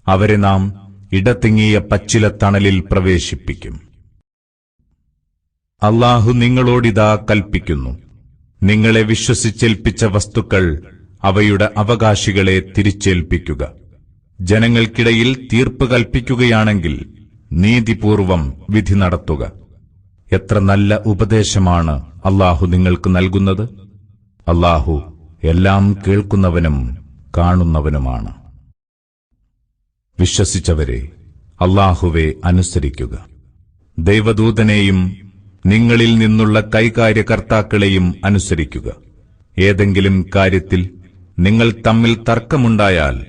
അവരെ നാം ഇടതിങ്ങിയ പച്ചിലത്തണലിൽ പ്രവേശിപ്പിക്കും. അല്ലാഹു നിങ്ങളോടിതാ കൽപ്പിക്കുന്നു, നിങ്ങളെ വിശ്വസിച്ചേൽപ്പിച്ച വസ്തുക്കൾ അവയുടെ അവകാശികളെ തിരിച്ചേൽപ്പിക്കുക. ജനങ്ങൾക്കിടയിൽ തീർപ്പ് കൽപ്പിക്കുകയാണെങ്കിൽ നീതിപൂർവം വിധി നടത്തുക. എത്ര നല്ല ഉപദേശമാണ് അല്ലാഹു നിങ്ങൾക്ക് നൽകുന്നത്. അല്ലാഹു എല്ലാം കേൾക്കുന്നവനും കാണുന്നവനുമാണ്. വിശ്വസിച്ചവരെ, അല്ലാഹുവെ അനുസരിക്കുക. ദൈവദൂതനെയും നിങ്ങളിൽ നിന്നുള്ള കൈകാര്യകർത്താക്കളെയും അനുസരിക്കുക. ഏതെങ്കിലും കാര്യത്തിൽ നിങ്ങൾ തമ്മിൽ തർക്കമുണ്ടായാൽ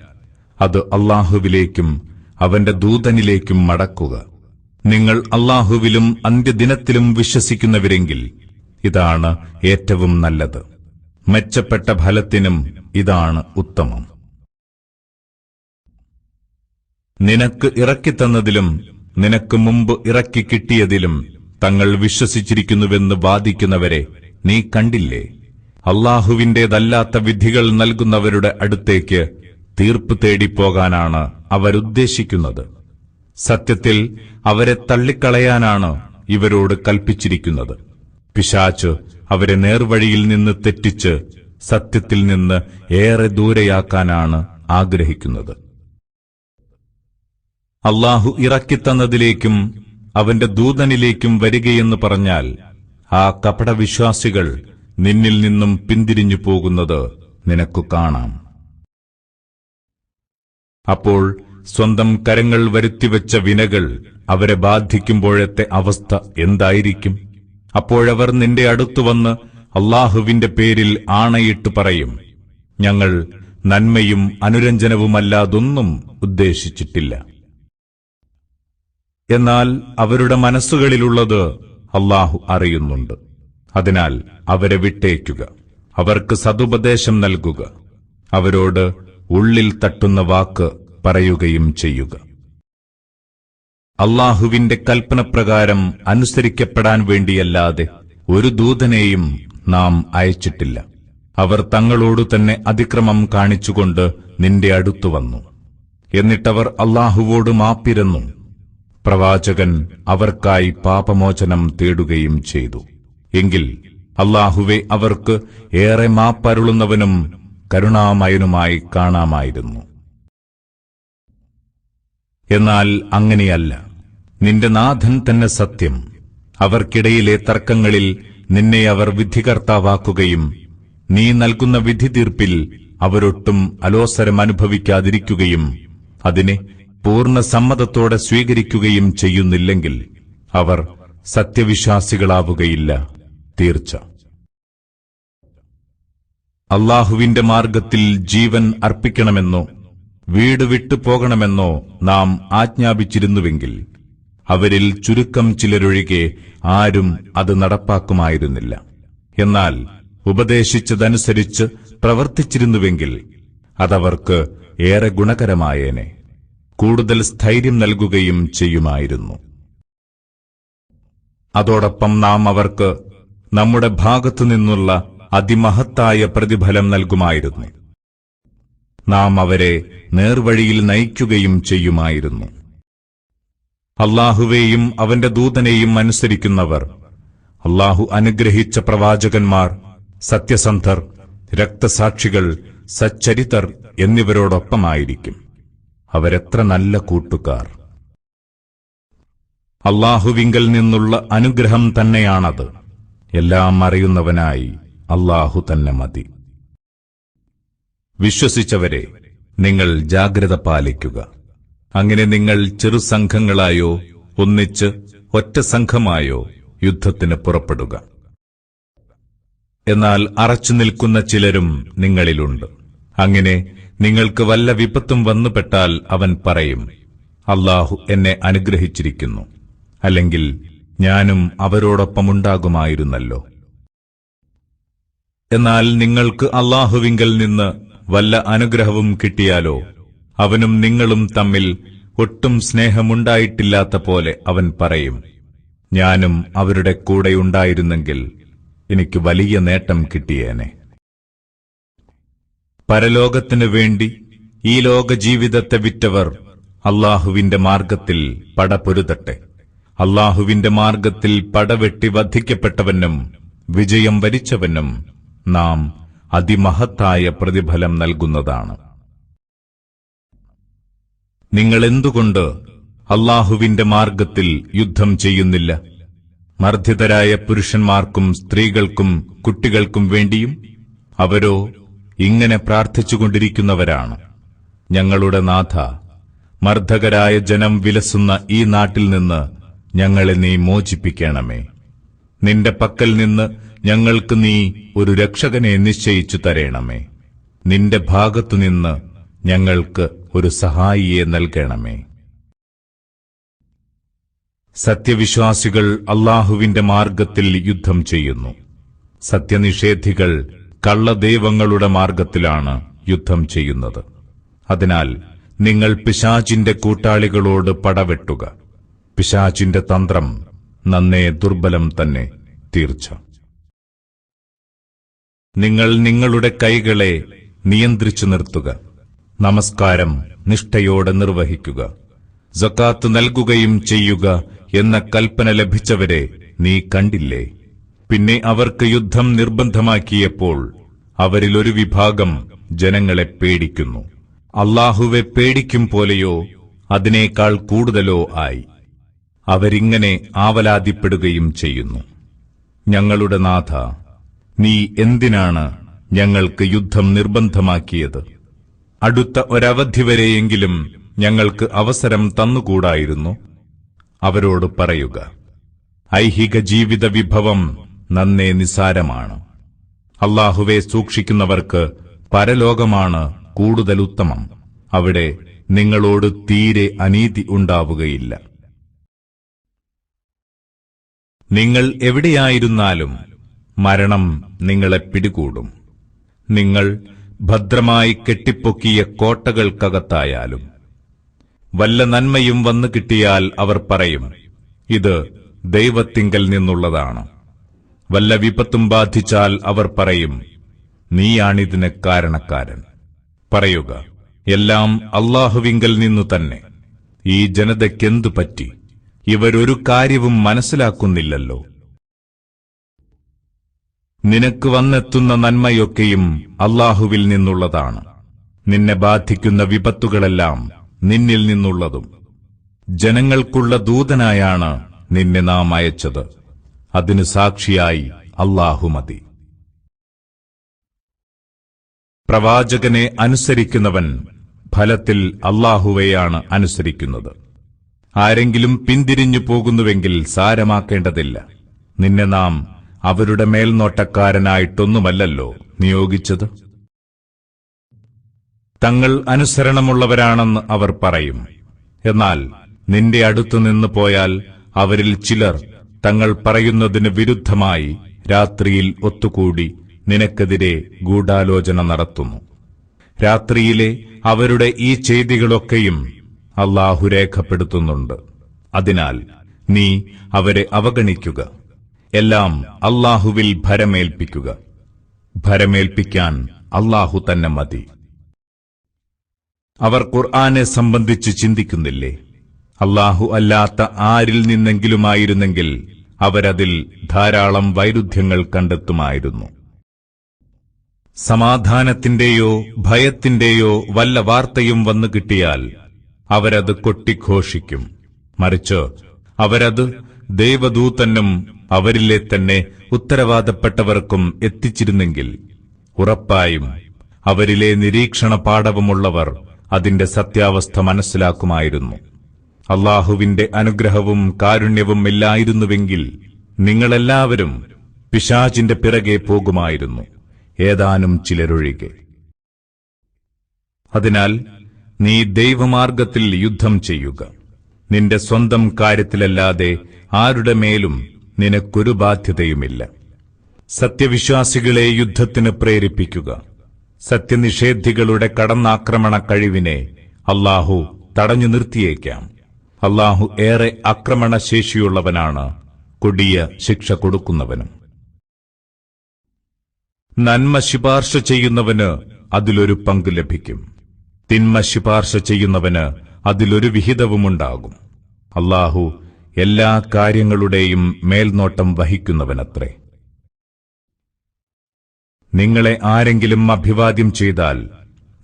അത് അല്ലാഹുവിലേക്കും അവന്റെ ദൂതനിലേക്കും മടക്കുക. നിങ്ങൾ അല്ലാഹുവിലും അന്ത്യദിനത്തിലും വിശ്വസിക്കുന്നവരെങ്കിൽ ഇതാണ് ഏറ്റവും നല്ലത്. മെച്ചപ്പെട്ട ഫലത്തിനും ഇതാണ് ഉത്തമം. നിനക്ക് ഇറക്കിത്തന്നതിലും നിനക്ക് മുമ്പ് ഇറക്കി കിട്ടിയതിലും തങ്ങൾ വിശ്വസിച്ചിരിക്കുന്നുവെന്ന് വാദിക്കുന്നവരെ നീ കണ്ടില്ലേ? അല്ലാഹുവിന്റേതല്ലാത്ത വിധികൾ നൽകുന്നവരുടെ അടുത്തേക്ക് തീർപ്പ് തേടിപ്പോകാനാണ് അവരുദ്ദേശിക്കുന്നത്. സത്യത്തിൽ അവരെ തള്ളിക്കളയാനാണ് ഇവരോട് കൽപ്പിച്ചിരിക്കുന്നത്. പിശാച് അവരെ നേർവഴിയിൽ നിന്ന് തെറ്റിച്ച് സത്യത്തിൽ നിന്ന് ഏറെ ദൂരെയാക്കാനാണ് ആഗ്രഹിക്കുന്നത്. അല്ലാഹു ഇറക്കിത്തന്നതിലേക്കും അവന്റെ ദൂതനിലേക്കും വരികയെന്ന് പറഞ്ഞാൽ ആ കപടവിശ്വാസികൾ നിന്നിൽ നിന്നും പിന്തിരിഞ്ഞു പോകുന്നത് നിനക്കു കാണാം. അപ്പോൾ സ്വന്തം കരങ്ങൾ വരുത്തിവെച്ച വിനകൾ അവരെ ബാധിക്കുമ്പോഴത്തെ അവസ്ഥ എന്തായിരിക്കും? അപ്പോഴവർ നിന്റെ അടുത്തുവന്ന് അല്ലാഹുവിന്റെ പേരിൽ ആണയിട്ട് പറയും, ഞങ്ങൾ നന്മയും അനുരഞ്ജനവുമല്ലാതൊന്നും ഉദ്ദേശിച്ചിട്ടില്ല. എന്നാൽ അവരുടെ മനസ്സുകളിലുള്ളത് അല്ലാഹു അറിയുന്നുണ്ട്. അതിനാൽ അവരെ വിട്ടേക്കുക, അവർക്ക് സതുപദേശം നൽകുക, അവരോട് ഉള്ളിൽ തട്ടുന്ന വാക്ക് പറയുകയും ചെയ്യുക. അല്ലാഹുവിന്റെ കൽപ്പനപ്രകാരം അനുസരിക്കപ്പെടാൻ വേണ്ടിയല്ലാതെ ഒരു ദൂതനെയും നാം അയച്ചിട്ടില്ല. അവർ തങ്ങളോടു തന്നെ അതിക്രമം കാണിച്ചുകൊണ്ട് നിന്റെ അടുത്തു വന്നു. എന്നിട്ടവർ അല്ലാഹുവോട് മാപ്പിരന്നു. പ്രവാചകൻ അവർക്കായി പാപമോചനം തേടുകയും ചെയ്തു. എങ്കിൽ അല്ലാഹുവെ അവർക്ക് ഏറെ മാപ്പരുളുന്നവനും കരുണാമയനുമായി കാണാമായിരുന്നു. എന്നാൽ അങ്ങനെയല്ല. നിന്റെ നാഥൻ തന്നെ സത്യം. അവർക്കിടയിലെ തർക്കങ്ങളിൽ നിന്നെ അവർ വിധികർത്താവാക്കുകയും നീ നൽകുന്ന വിധി തീർപ്പിൽ അവരൊട്ടും അലോസരം അനുഭവിക്കാതിരിക്കുകയും അതിനെ പൂർണ്ണ സമ്മതത്തോടെ സ്വീകരിക്കുകയും ചെയ്യുന്നില്ലെങ്കിൽ അവർ സത്യവിശ്വാസികളാവുകയില്ല. തീർച്ച. അല്ലാഹുവിന്റെ മാർഗത്തിൽ ജീവൻ അർപ്പിക്കണമെന്നോ വീട് വിട്ടു പോകണമെന്നോ നാം ആജ്ഞാപിച്ചിരുന്നുവെങ്കിൽ അവരിൽ ചുരുക്കം ചിലരൊഴികെ ആരും അത് നടപ്പാക്കുമായിരുന്നില്ല. എന്നാൽ ഉപദേശിച്ചതനുസരിച്ച് പ്രവർത്തിച്ചിരുന്നുവെങ്കിൽ അതവർക്ക് ഏറെ ഗുണകരമായേനെ, കൂടുതൽ സ്ഥൈര്യം നൽകുകയും ചെയ്യുമായിരുന്നു. അതോടൊപ്പം നാം അവർക്ക് നമ്മുടെ ഭാഗത്തുനിന്നുള്ള അതിമഹത്തായ പ്രതിഫലം നൽകുമായിരുന്നു. നാം അവരെ നേർവഴിയിൽ നയിക്കുകയും ചെയ്യുമായിരുന്നു. അല്ലാഹുവേയും അവന്റെ ദൂതനെയും അനുസരിക്കുന്നവർ, അല്ലാഹു അനുഗ്രഹിച്ച പ്രവാചകന്മാർ, സത്യസന്ധർ, രക്തസാക്ഷികൾ, സച്ചരിതർ എന്നിവരോടൊപ്പമായിരിക്കും. അവരെത്ര നല്ല കൂട്ടുകാർ! അല്ലാഹുവിങ്കൽ നിന്നുള്ള അനുഗ്രഹം തന്നെയാണത്. എല്ലാം അറിയുന്നവനായി അല്ലാഹു തന്നെ മതി. വിശ്വസിച്ചവരെ, നിങ്ങൾ ജാഗ്രത പാലിക്കുക. അങ്ങനെ നിങ്ങൾ ചെറുസംഘങ്ങളായോ ഒന്നിച്ച് ഒറ്റ സംഘമായോ യുദ്ധത്തിന് പുറപ്പെടുക. എന്നാൽ അറച്ചു നിൽക്കുന്ന ചിലരും നിങ്ങളിലുണ്ട്. അങ്ങനെ നിങ്ങൾക്ക് വല്ല വിപത്തും വന്നുപെട്ടാൽ അവൻ പറയും, അല്ലാഹു എന്നെ അനുഗ്രഹിച്ചിരിക്കുന്നു, അല്ലെങ്കിൽ ഞാനും അവരോടൊപ്പമുണ്ടാകുമായിരുന്നല്ലോ. എന്നാൽ നിങ്ങൾക്ക് അല്ലാഹുവിങ്കൽ നിന്ന് വല്ല അനുഗ്രഹവും കിട്ടിയാലോ അവനും നിങ്ങളും തമ്മിൽ ഒട്ടും സ്നേഹമുണ്ടായിട്ടില്ലാത്ത പോലെ അവൻ പറയും, ഞാനും അവരുടെ കൂടെയുണ്ടായിരുന്നെങ്കിൽ എനിക്ക് വലിയ നേട്ടം കിട്ടിയേനെ. പരലോകത്തിനു വേണ്ടി ഈ ലോക ജീവിതത്തെ വിറ്റവർ അല്ലാഹുവിന്റെ മാർഗത്തിൽ പടപൊരുതട്ടെ. അല്ലാഹുവിന്റെ മാർഗത്തിൽ പടവെട്ടി വധിക്കപ്പെട്ടവനും വിജയം വരിച്ചവനും നാം അതിമഹത്തായ പ്രതിഫലം നൽകുന്നതാണ്. നിങ്ങളെന്തുകൊണ്ട് അല്ലാഹുവിന്റെ മാർഗത്തിൽ യുദ്ധം ചെയ്യുന്നില്ല? മർദ്ദിതരായ പുരുഷന്മാർക്കും സ്ത്രീകൾക്കും കുട്ടികൾക്കും വേണ്ടിയും അവരോ ഇങ്ങനെ പ്രാർത്ഥിച്ചുകൊണ്ടിരിക്കുന്നവരാണ്, ഞങ്ങളുടെ നാഥ, മർദ്ദകരായ ജനം വിലസുന്ന ഈ നാട്ടിൽ നിന്ന് ഞങ്ങളെ നീ മോചിപ്പിക്കണമേ. നിന്റെ പക്കൽ നിന്ന് ഞങ്ങൾക്ക് നീ ഒരു രക്ഷകനെ നിശ്ചയിച്ചു തരേണമേ. നിന്റെ ഭാഗത്തുനിന്ന് ഞങ്ങൾക്ക് ഒരു സഹായിയെ നൽകണമേ. സത്യവിശ്വാസികൾ അല്ലാഹുവിന്റെ മാർഗത്തിൽ യുദ്ധം ചെയ്യുന്നു. സത്യനിഷേധികൾ കള്ളദൈവങ്ങളുടെ മാർഗത്തിലാണ് യുദ്ധം ചെയ്യുന്നത്. അതിനാൽ നിങ്ങൾ പിശാചിന്റെ കൂട്ടാളികളോട് പടവെട്ടുക. പിശാചിന്റെ തന്ത്രം നന്നേ ദുർബലം തന്നെ തീർച്ച. നിങ്ങൾ നിങ്ങളുടെ കൈകളെ നിയന്ത്രിച്ചു നിർത്തുക. നമസ്കാരം നിഷ്ഠയോടെ നിർവഹിക്കുക. സക്കാത്ത് നൽകുകയും ചെയ്യുക എന്ന കൽപ്പന ലഭിച്ചവരെ നീ കണ്ടില്ലേ? പിന്നെ അവർക്ക് യുദ്ധം നിർബന്ധമാക്കിയപ്പോൾ അവരിൽ ഒരു വിഭാഗം ജനങ്ങളെ പേടിക്കുന്നു. അല്ലാഹുവെ പേടിക്കും പോലെയോ അതിനേക്കാൾ കൂടുതലോ ആയി. അവരിങ്ങനെ ആവലാതിപ്പെടുകയും ചെയ്യുന്നു: ഞങ്ങളുടെ നാഥ, നീ എന്തിനാണ് ഞങ്ങൾക്ക് യുദ്ധം നിർബന്ധമാക്കിയത്? അടുത്ത ഒരവധി വരെയെങ്കിലും ഞങ്ങൾക്ക് അവസരം തന്നുകൂടായിരുന്നു? അവരോട് പറയുക: ഐഹിക ജീവിത വിഭവം നന്നേ നിസാരമാണ്. അല്ലാഹുവെ സൂക്ഷിക്കുന്നവർക്ക് പരലോകമാണ് കൂടുതൽ ഉത്തമം. അവിടെ നിങ്ങളോട് തീരെ അനീതി ഉണ്ടാവുകയില്ല. നിങ്ങൾ എവിടെയായിരുന്നാലും മരണം നിങ്ങളെ പിടികൂടും. നിങ്ങൾ ഭദ്രമായി കെട്ടിപ്പൊക്കിയ കോട്ടകൾക്കകത്തായാലും വല്ല നന്മയും വന്നു കിട്ടിയാൽ അവർ പറയും, ഇത് ദൈവത്തിങ്കൽ നിന്നുള്ളതാണ്. വല്ല വിപത്തും ബാധിച്ചാൽ അവർ പറയും, നീയാണിതിന് കാരണക്കാരൻ. പറയുക, എല്ലാം അല്ലാഹുവിങ്കൽ നിന്നു തന്നെ. ഈ ജനതയ്ക്കെന്തു പറ്റി? ഇവരൊരു കാര്യവും മനസ്സിലാക്കുന്നില്ലല്ലോ. നിനക്ക് വന്നെത്തുന്ന നന്മയൊക്കെയും അല്ലാഹുവിൽ നിന്നുള്ളതാണ്. നിന്നെ ബാധിക്കുന്ന വിപത്തുകളെല്ലാം നിന്നിൽ നിന്നുള്ളതും. ജനങ്ങൾക്കുള്ള ദൂതനായാണ് നിന്നെ നാം അയച്ചത്. അതിന് സാക്ഷിയായി അല്ലാഹു മതി. പ്രവാചകനെ അനുസരിക്കുന്നവൻ ഫലത്തിൽ അല്ലാഹുവെയാണ് അനുസരിക്കുന്നത്. ആരെങ്കിലും പിന്തിരിഞ്ഞു പോകുന്നുവെങ്കിൽ സാരമാക്കേണ്ടതില്ല. നിന്നെ നാം അവരുടെ മേൽനോട്ടക്കാരനായിട്ടൊന്നുമല്ലല്ലോ നിയോഗിച്ചത്. തങ്ങൾ അനുസരണമുള്ളവരാണെന്ന് അവർ പറയും. എന്നാൽ നിന്റെ അടുത്തുനിന്ന് പോയാൽ അവരിൽ ചിലർ തങ്ങൾ പറയുന്നതിന് വിരുദ്ധമായി രാത്രിയിൽ ഒത്തുകൂടി നിനക്കെതിരെ ഗൂഢാലോചന നടത്തുന്നു. രാത്രിയിലെ അവരുടെ ഈ ചെയ്തികളൊക്കെയും അല്ലാഹു രേഖപ്പെടുത്തുന്നുണ്ട്. അതിനാൽ നീ അവരെ അവഗണിക്കുക. എല്ലാം അല്ലാഹുവിൽ ഭരമേൽപ്പിക്കുക. ഭരമേൽപ്പിക്കാൻ അല്ലാഹു തന്നെ മതി. അവർ ഖുർആനെ സംബന്ധിച്ച് ചിന്തിക്കുന്നില്ലേ? അല്ലാഹു അല്ലാത്ത ആരിൽ നിന്നെങ്കിലുമായിരുന്നെങ്കിൽ അവരതിൽ ധാരാളം വൈരുദ്ധ്യങ്ങൾ കണ്ടെത്തുമായിരുന്നു. സമാധാനത്തിന്റെയോ ഭയത്തിന്റെയോ വല്ല വാർത്തയും വന്നു കിട്ടിയാൽ അവരത് കൊട്ടിഘോഷിക്കും. മറിച്ച് അവരത് ദൈവദൂതനും അവരിലെ തന്നെ ഉത്തരവാദപ്പെട്ടവർക്കും എത്തിച്ചിരുന്നെങ്കിൽ ഉറപ്പായും അവരിലെ നിരീക്ഷണ പാടവമുള്ളവർ അതിന്റെ സത്യാവസ്ഥ മനസ്സിലാക്കുമായിരുന്നു. അല്ലാഹുവിന്റെ അനുഗ്രഹവും കാരുണ്യവും ഇല്ലായിരുന്നുവെങ്കിൽ നിങ്ങളെല്ലാവരും പിശാചിന്റെ പിറകെ പോകുമായിരുന്നു, ഏതാനും ചിലരൊഴികെ. അതിനാൽ നീ ദൈവമാർഗത്തിൽ യുദ്ധം ചെയ്യുക. നിന്റെ സ്വന്തം കാര്യത്തിലല്ലാതെ ആരുടെ മേലും നിനക്കൊരു ബാധ്യതയുമില്ല. സത്യവിശ്വാസികളെ യുദ്ധത്തിന് പ്രേരിപ്പിക്കുക. സത്യനിഷേധികളുടെ കടന്നാക്രമണ കഴിവിനെ അല്ലാഹു തടഞ്ഞു നിർത്തിയേക്കാം. അല്ലാഹു ഏറെ ആക്രമണശേഷിയുള്ളവനാണ്, കൊടിയ ശിക്ഷ കൊടുക്കുന്നവനും. നന്മ ശുപാർശ ചെയ്യുന്നവന് അതിലൊരു പങ്ക് ലഭിക്കും. തിന്മ ശുപാർശ ചെയ്യുന്നവന് അതിലൊരു വിഹിതവുമുണ്ടാകും. അല്ലാഹു എല്ലാ കാര്യങ്ങളുടെയും മേൽനോട്ടം വഹിക്കുന്നവനത്രേ. നിങ്ങളെ ആരെങ്കിലും അഭിവാദ്യം ചെയ്താൽ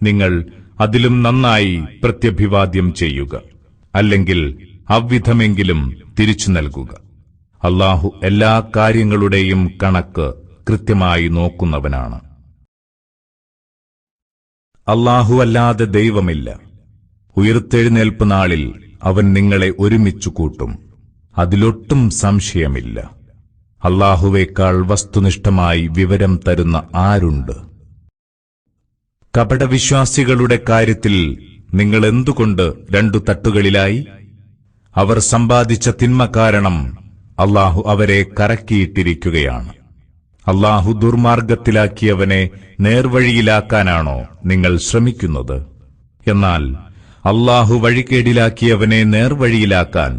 നിങ്ങൾ അതിലും നന്നായി പ്രത്യഭിവാദ്യം ചെയ്യുക. അല്ലെങ്കിൽ അവ്വിധമെങ്കിലും തിരിച്ചു നൽകുക. അല്ലാഹു എല്ലാ കാര്യങ്ങളുടെയും കണക്ക് കൃത്യമായി നോക്കുന്നവനാണ്. അല്ലാഹുവല്ലാതെ ദൈവമില്ല. ഉയിർത്തെഴുന്നേൽപ്പ് നാളിൽ അവൻ നിങ്ങളെ ഒരുമിച്ചു കൂട്ടും. അതിലൊട്ടും സംശയമില്ല. അല്ലാഹുവേക്കാൾ വസ്തുനിഷ്ഠമായി വിവരം തരുന്ന ആരുണ്ട്? കപടവിശ്വാസികളുടെ കാര്യത്തിൽ നിങ്ങൾ എന്തുകൊണ്ട് രണ്ടു തട്ടുകളിലായി? അവർ സമ്പാദിച്ച തിന്മ കാരണം അല്ലാഹു അവരെ കറക്കിയിട്ടിരിക്കുകയാണ്. അല്ലാഹു ദുർമാർഗത്തിലാക്കിയവനെ നേർവഴിയിലാക്കാനാണോ നിങ്ങൾ ശ്രമിക്കുന്നത്? എന്നാൽ അല്ലാഹു വഴികേടിലാക്കിയവനെ നേർവഴിയിലാക്കാൻ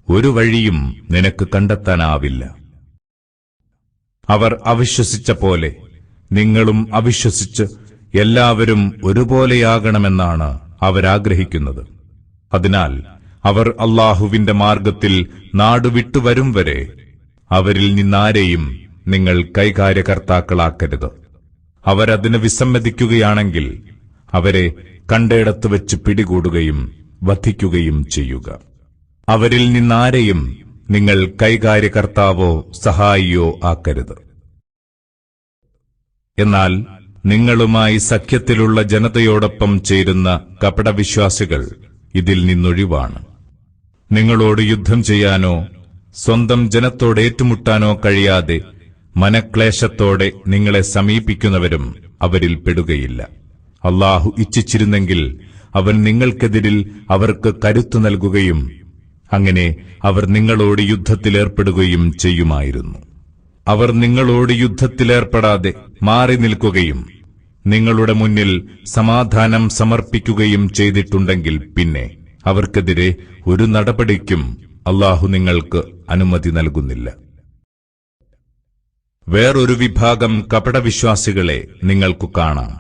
ഒരു വഴിയും നിനക്ക് കണ്ടെത്താനാവില്ല. അവർ അവിശ്വസിച്ച പോലെ നിങ്ങളും അവിശ്വസിച്ച് എല്ലാവരും ഒരുപോലെയാകണമെന്നാണ് അവരാഗ്രഹിക്കുന്നത്. അതിനാൽ അവർ അല്ലാഹുവിന്റെ മാർഗത്തിൽ നാടുവിട്ടുവരും വരെ അവരിൽ നിന്നാരെയും നിങ്ങൾ കൈകാര്യകർത്താക്കളാക്കരുത്. അവരതിന് വിസമ്മതിക്കുകയാണെങ്കിൽ അവരെ കണ്ടയിടത്ത് വെച്ച് പിടികൂടുകയും വധിക്കുകയും ചെയ്യുക. അവരിൽ നിന്നാരെയും നിങ്ങൾ കൈകാര്യകർത്താവോ സഹായിയോ ആക്കരുത്. എന്നാൽ നിങ്ങളുമായി സഖ്യത്തിലുള്ള ജനതയോടൊപ്പം ചേരുന്ന കപടവിശ്വാസികൾ ഇതിൽ നിന്നൊഴിവാണ്. നിങ്ങളോട് യുദ്ധം ചെയ്യാനോ സ്വന്തം ജനത്തോട് ഏറ്റുമുട്ടാനോ കഴിയാതെ മനക്ലേശത്തോടെ നിങ്ങളെ സമീപിക്കുന്നവരും അവരിൽ പെടുകയില്ല. അല്ലാഹു ഇച്ഛിച്ചിരുന്നെങ്കിൽ അവൻ നിങ്ങൾക്കെതിരിൽ അവർക്ക് കരുത്തു നൽകുകയും അങ്ങനെ അവർ നിങ്ങളോട് യുദ്ധത്തിലേർപ്പെടുകയും ചെയ്യുമായിരുന്നു. അവർ നിങ്ങളോട് യുദ്ധത്തിലേർപ്പെടാതെ മാറി നിൽക്കുകയും നിങ്ങളുടെ മുന്നിൽ സമാധാനം സമർപ്പിക്കുകയും ചെയ്തിട്ടുണ്ടെങ്കിൽ പിന്നെ അവർക്കെതിരെ ഒരു നടപടിക്കും അല്ലാഹു നിങ്ങൾക്ക് അനുമതി നൽകുന്നില്ല. വേറൊരു വിഭാഗം കപടവിശ്വാസികളെ നിങ്ങൾക്കു കാണാം.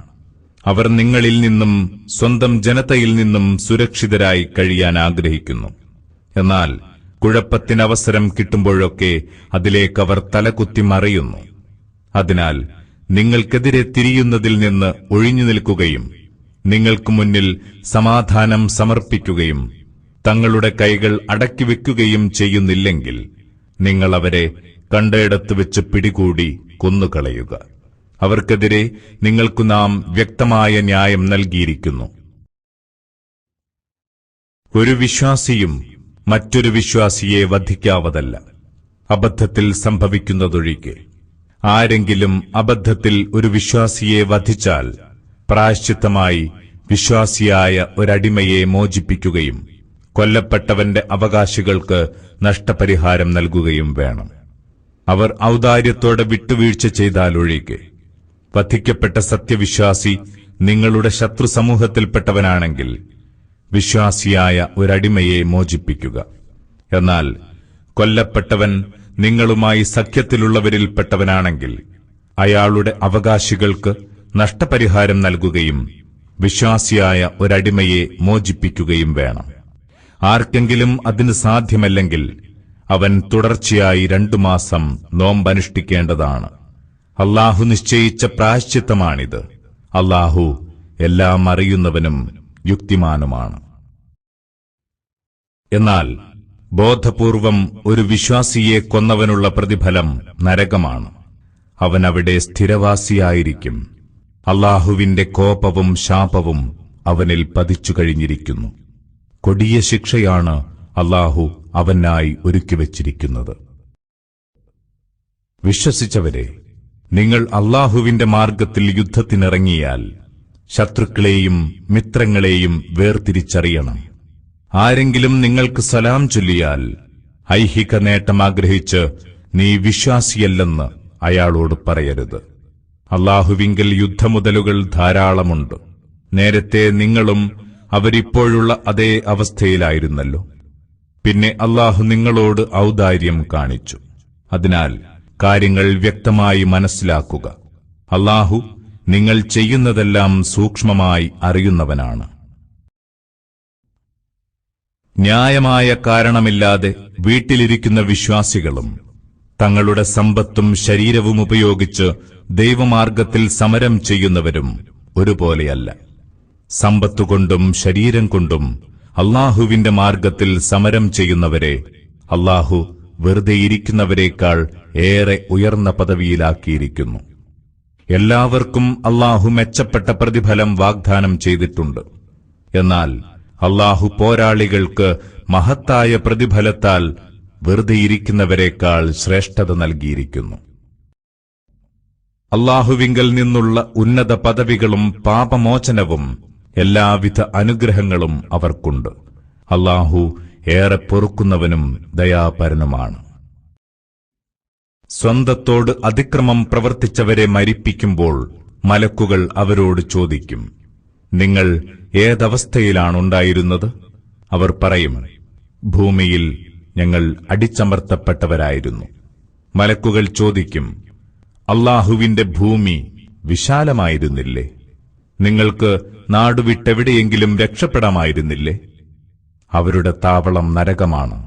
അവർ നിങ്ങളിൽ നിന്നും സ്വന്തം ജനതയിൽ നിന്നും സുരക്ഷിതരായി കഴിയാൻ ആഗ്രഹിക്കുന്നു. എന്നാൽ കുഴപ്പത്തിനവസരം കിട്ടുമ്പോഴൊക്കെ അതിലേക്കവർ തലകുത്തി മറിയുന്നു. അതിനാൽ നിങ്ങൾക്കെതിരെ തിരിയുന്നതിൽ നിന്ന് ഒഴിഞ്ഞു നിൽക്കുകയും നിങ്ങൾക്ക് മുന്നിൽ സമാധാനം സമർപ്പിക്കുകയും തങ്ങളുടെ കൈകൾ അടക്കിവെക്കുകയും ചെയ്യുന്നില്ലെങ്കിൽ നിങ്ങൾ അവരെ കണ്ടയിടത്ത് വെച്ച് പിടികൂടി കൊന്നുകളയുക. അവർക്കെതിരെ നിങ്ങൾക്കു നാം വ്യക്തമായ ന്യായം നൽകിയിരിക്കുന്നു. ഒരു വിശ്വാസിയും മറ്റൊരു വിശ്വാസിയെ വധിക്കാവതല്ല, അബദ്ധത്തിൽ സംഭവിക്കുന്നതൊഴികെ. ആരെങ്കിലും അബദ്ധത്തിൽ ഒരു വിശ്വാസിയെ വധിച്ചാൽ പ്രായശ്ചിത്തമായി വിശ്വാസിയായ ഒരടിമയെ മോചിപ്പിക്കുകയും കൊല്ലപ്പെട്ടവന്റെ അവകാശികൾക്ക് നഷ്ടപരിഹാരം നൽകുകയും വേണം. അവർ ഔദാര്യത്തോടെ വിട്ടുവീഴ്ച ചെയ്താലൊഴികെ. വധിക്കപ്പെട്ട സത്യവിശ്വാസി നിങ്ങളുടെ ശത്രു സമൂഹത്തിൽപ്പെട്ടവനാണെങ്കിൽ വിശ്വാസിയായ ഒരടിമയെ മോചിപ്പിക്കുക. എന്നാൽ കൊല്ലപ്പെട്ടവൻ നിങ്ങളുമായി സഖ്യത്തിലുള്ളവരിൽപ്പെട്ടവനാണെങ്കിൽ അയാളുടെ അവകാശികൾക്ക് നഷ്ടപരിഹാരം നൽകുകയും വിശ്വാസിയായ ഒരടിമയെ മോചിപ്പിക്കുകയും വേണം. ആർക്കെങ്കിലും അതിന് സാധ്യമല്ലെങ്കിൽ അവൻ തുടർച്ചയായി 2 മാസം നോമ്പനുഷ്ഠിക്കേണ്ടതാണ്. അല്ലാഹു നിശ്ചയിച്ച പ്രായശ്ചിത്തമാണിത്. അല്ലാഹു എല്ലാം അറിയുന്നവനും യുക്തിമാനുമാണ്. എന്നാൽ ബോധപൂർവം ഒരു വിശ്വാസിയെ കൊന്നവനുള്ള പ്രതിഫലം നരകമാണ്. അവൻ അവിടെ സ്ഥിരവാസിയായിരിക്കും. അല്ലാഹുവിന്റെ കോപവും ശാപവും അവനിൽ പതിച്ചു കഴിഞ്ഞിരിക്കുന്നു. കൊടിയ ശിക്ഷയാണ് അല്ലാഹു അവനായി ഒരുക്കിവച്ചിരിക്കുന്നത്. വിശ്വസിച്ചവരെ, നിങ്ങൾ അല്ലാഹുവിന്റെ മാർഗത്തിൽ യുദ്ധത്തിനിറങ്ങിയാൽ ശത്രുക്കളെയും മിത്രങ്ങളെയും വേർതിരിച്ചറിയണം. ആരെങ്കിലും നിങ്ങൾക്ക് സലാം ചൊല്ലിയാൽ ഐഹിക നേട്ടം ആഗ്രഹിച്ച് നീ വിശ്വാസിയല്ലെന്ന് അയാളോട് പറയരുത്. അല്ലാഹുവിങ്കൽ യുദ്ധമുതലുകൾ ധാരാളമുണ്ട്. നേരത്തെ നിങ്ങളും അവരിപ്പോഴുള്ള അതേ അവസ്ഥയിലായിരുന്നല്ലോ. പിന്നെ അല്ലാഹു നിങ്ങളോട് ഔദാര്യം കാണിച്ചു. അതിനാൽ കാര്യങ്ങൾ വ്യക്തമായി മനസ്സിലാക്കുക. അല്ലാഹു നിങ്ങൾ ചെയ്യുന്നതെല്ലാം സൂക്ഷ്മമായി അറിയുന്നവനാണ്. ന്യായമായ കാരണമില്ലാതെ വീട്ടിലിരിക്കുന്ന വിശ്വാസികളും തങ്ങളുടെ സമ്പത്തും ശരീരവും ഉപയോഗിച്ച് ദൈവമാർഗത്തിൽ സമരം ചെയ്യുന്നവരും ഒരുപോലെയല്ല. സമ്പത്തുകൊണ്ടും ശരീരം കൊണ്ടും അല്ലാഹുവിന്റെ മാർഗത്തിൽ സമരം ചെയ്യുന്നവരെ അല്ലാഹു വെറുതെയിരിക്കുന്നവരേക്കാൾ ഏറെ ഉയർന്ന പദവിയിലാക്കിയിരിക്കുന്നു. എല്ലാവർക്കും അല്ലാഹു മെച്ചപ്പെട്ട പ്രതിഫലം വാഗ്ദാനം ചെയ്തിട്ടുണ്ട്. എന്നാൽ അല്ലാഹു പോരാളികൾക്ക് മഹത്തായ പ്രതിഫലത്താൽ വെറുതെയിരിക്കുന്നവരേക്കാൾ ശ്രേഷ്ഠത നൽകിയിരിക്കുന്നു. അല്ലാഹുവിങ്കൽ നിന്നുള്ള ഉന്നത പദവികളും പാപമോചനവും എല്ലാവിധ അനുഗ്രഹങ്ങളും അവർക്കുണ്ട്. അല്ലാഹു ഏറെ പൊറുക്കുന്നവനും ദയാപരനുമാണ്. സ്വന്തത്തോട് അതിക്രമം പ്രവർത്തിച്ചവരെ മരിപ്പിക്കുമ്പോൾ മലക്കുകൾ അവരോട് ചോദിക്കും, നിങ്ങൾ ഏതവസ്ഥയിലാണുണ്ടായിരുന്നത്? അവർ പറയും, ഭൂമിയിൽ ഞങ്ങൾ അടിച്ചമർത്തപ്പെട്ടവരായിരുന്നു. മലക്കുകൾ ചോദിക്കും, അല്ലാഹുവിന്റെ ഭൂമി വിശാലമായിരുന്നില്ലേ? നിങ്ങൾക്ക് നാടുവിട്ടെവിടെയെങ്കിലും രക്ഷപ്പെടാമായിരുന്നില്ലേ? അവരുടെ താവളം നരകമാണ്.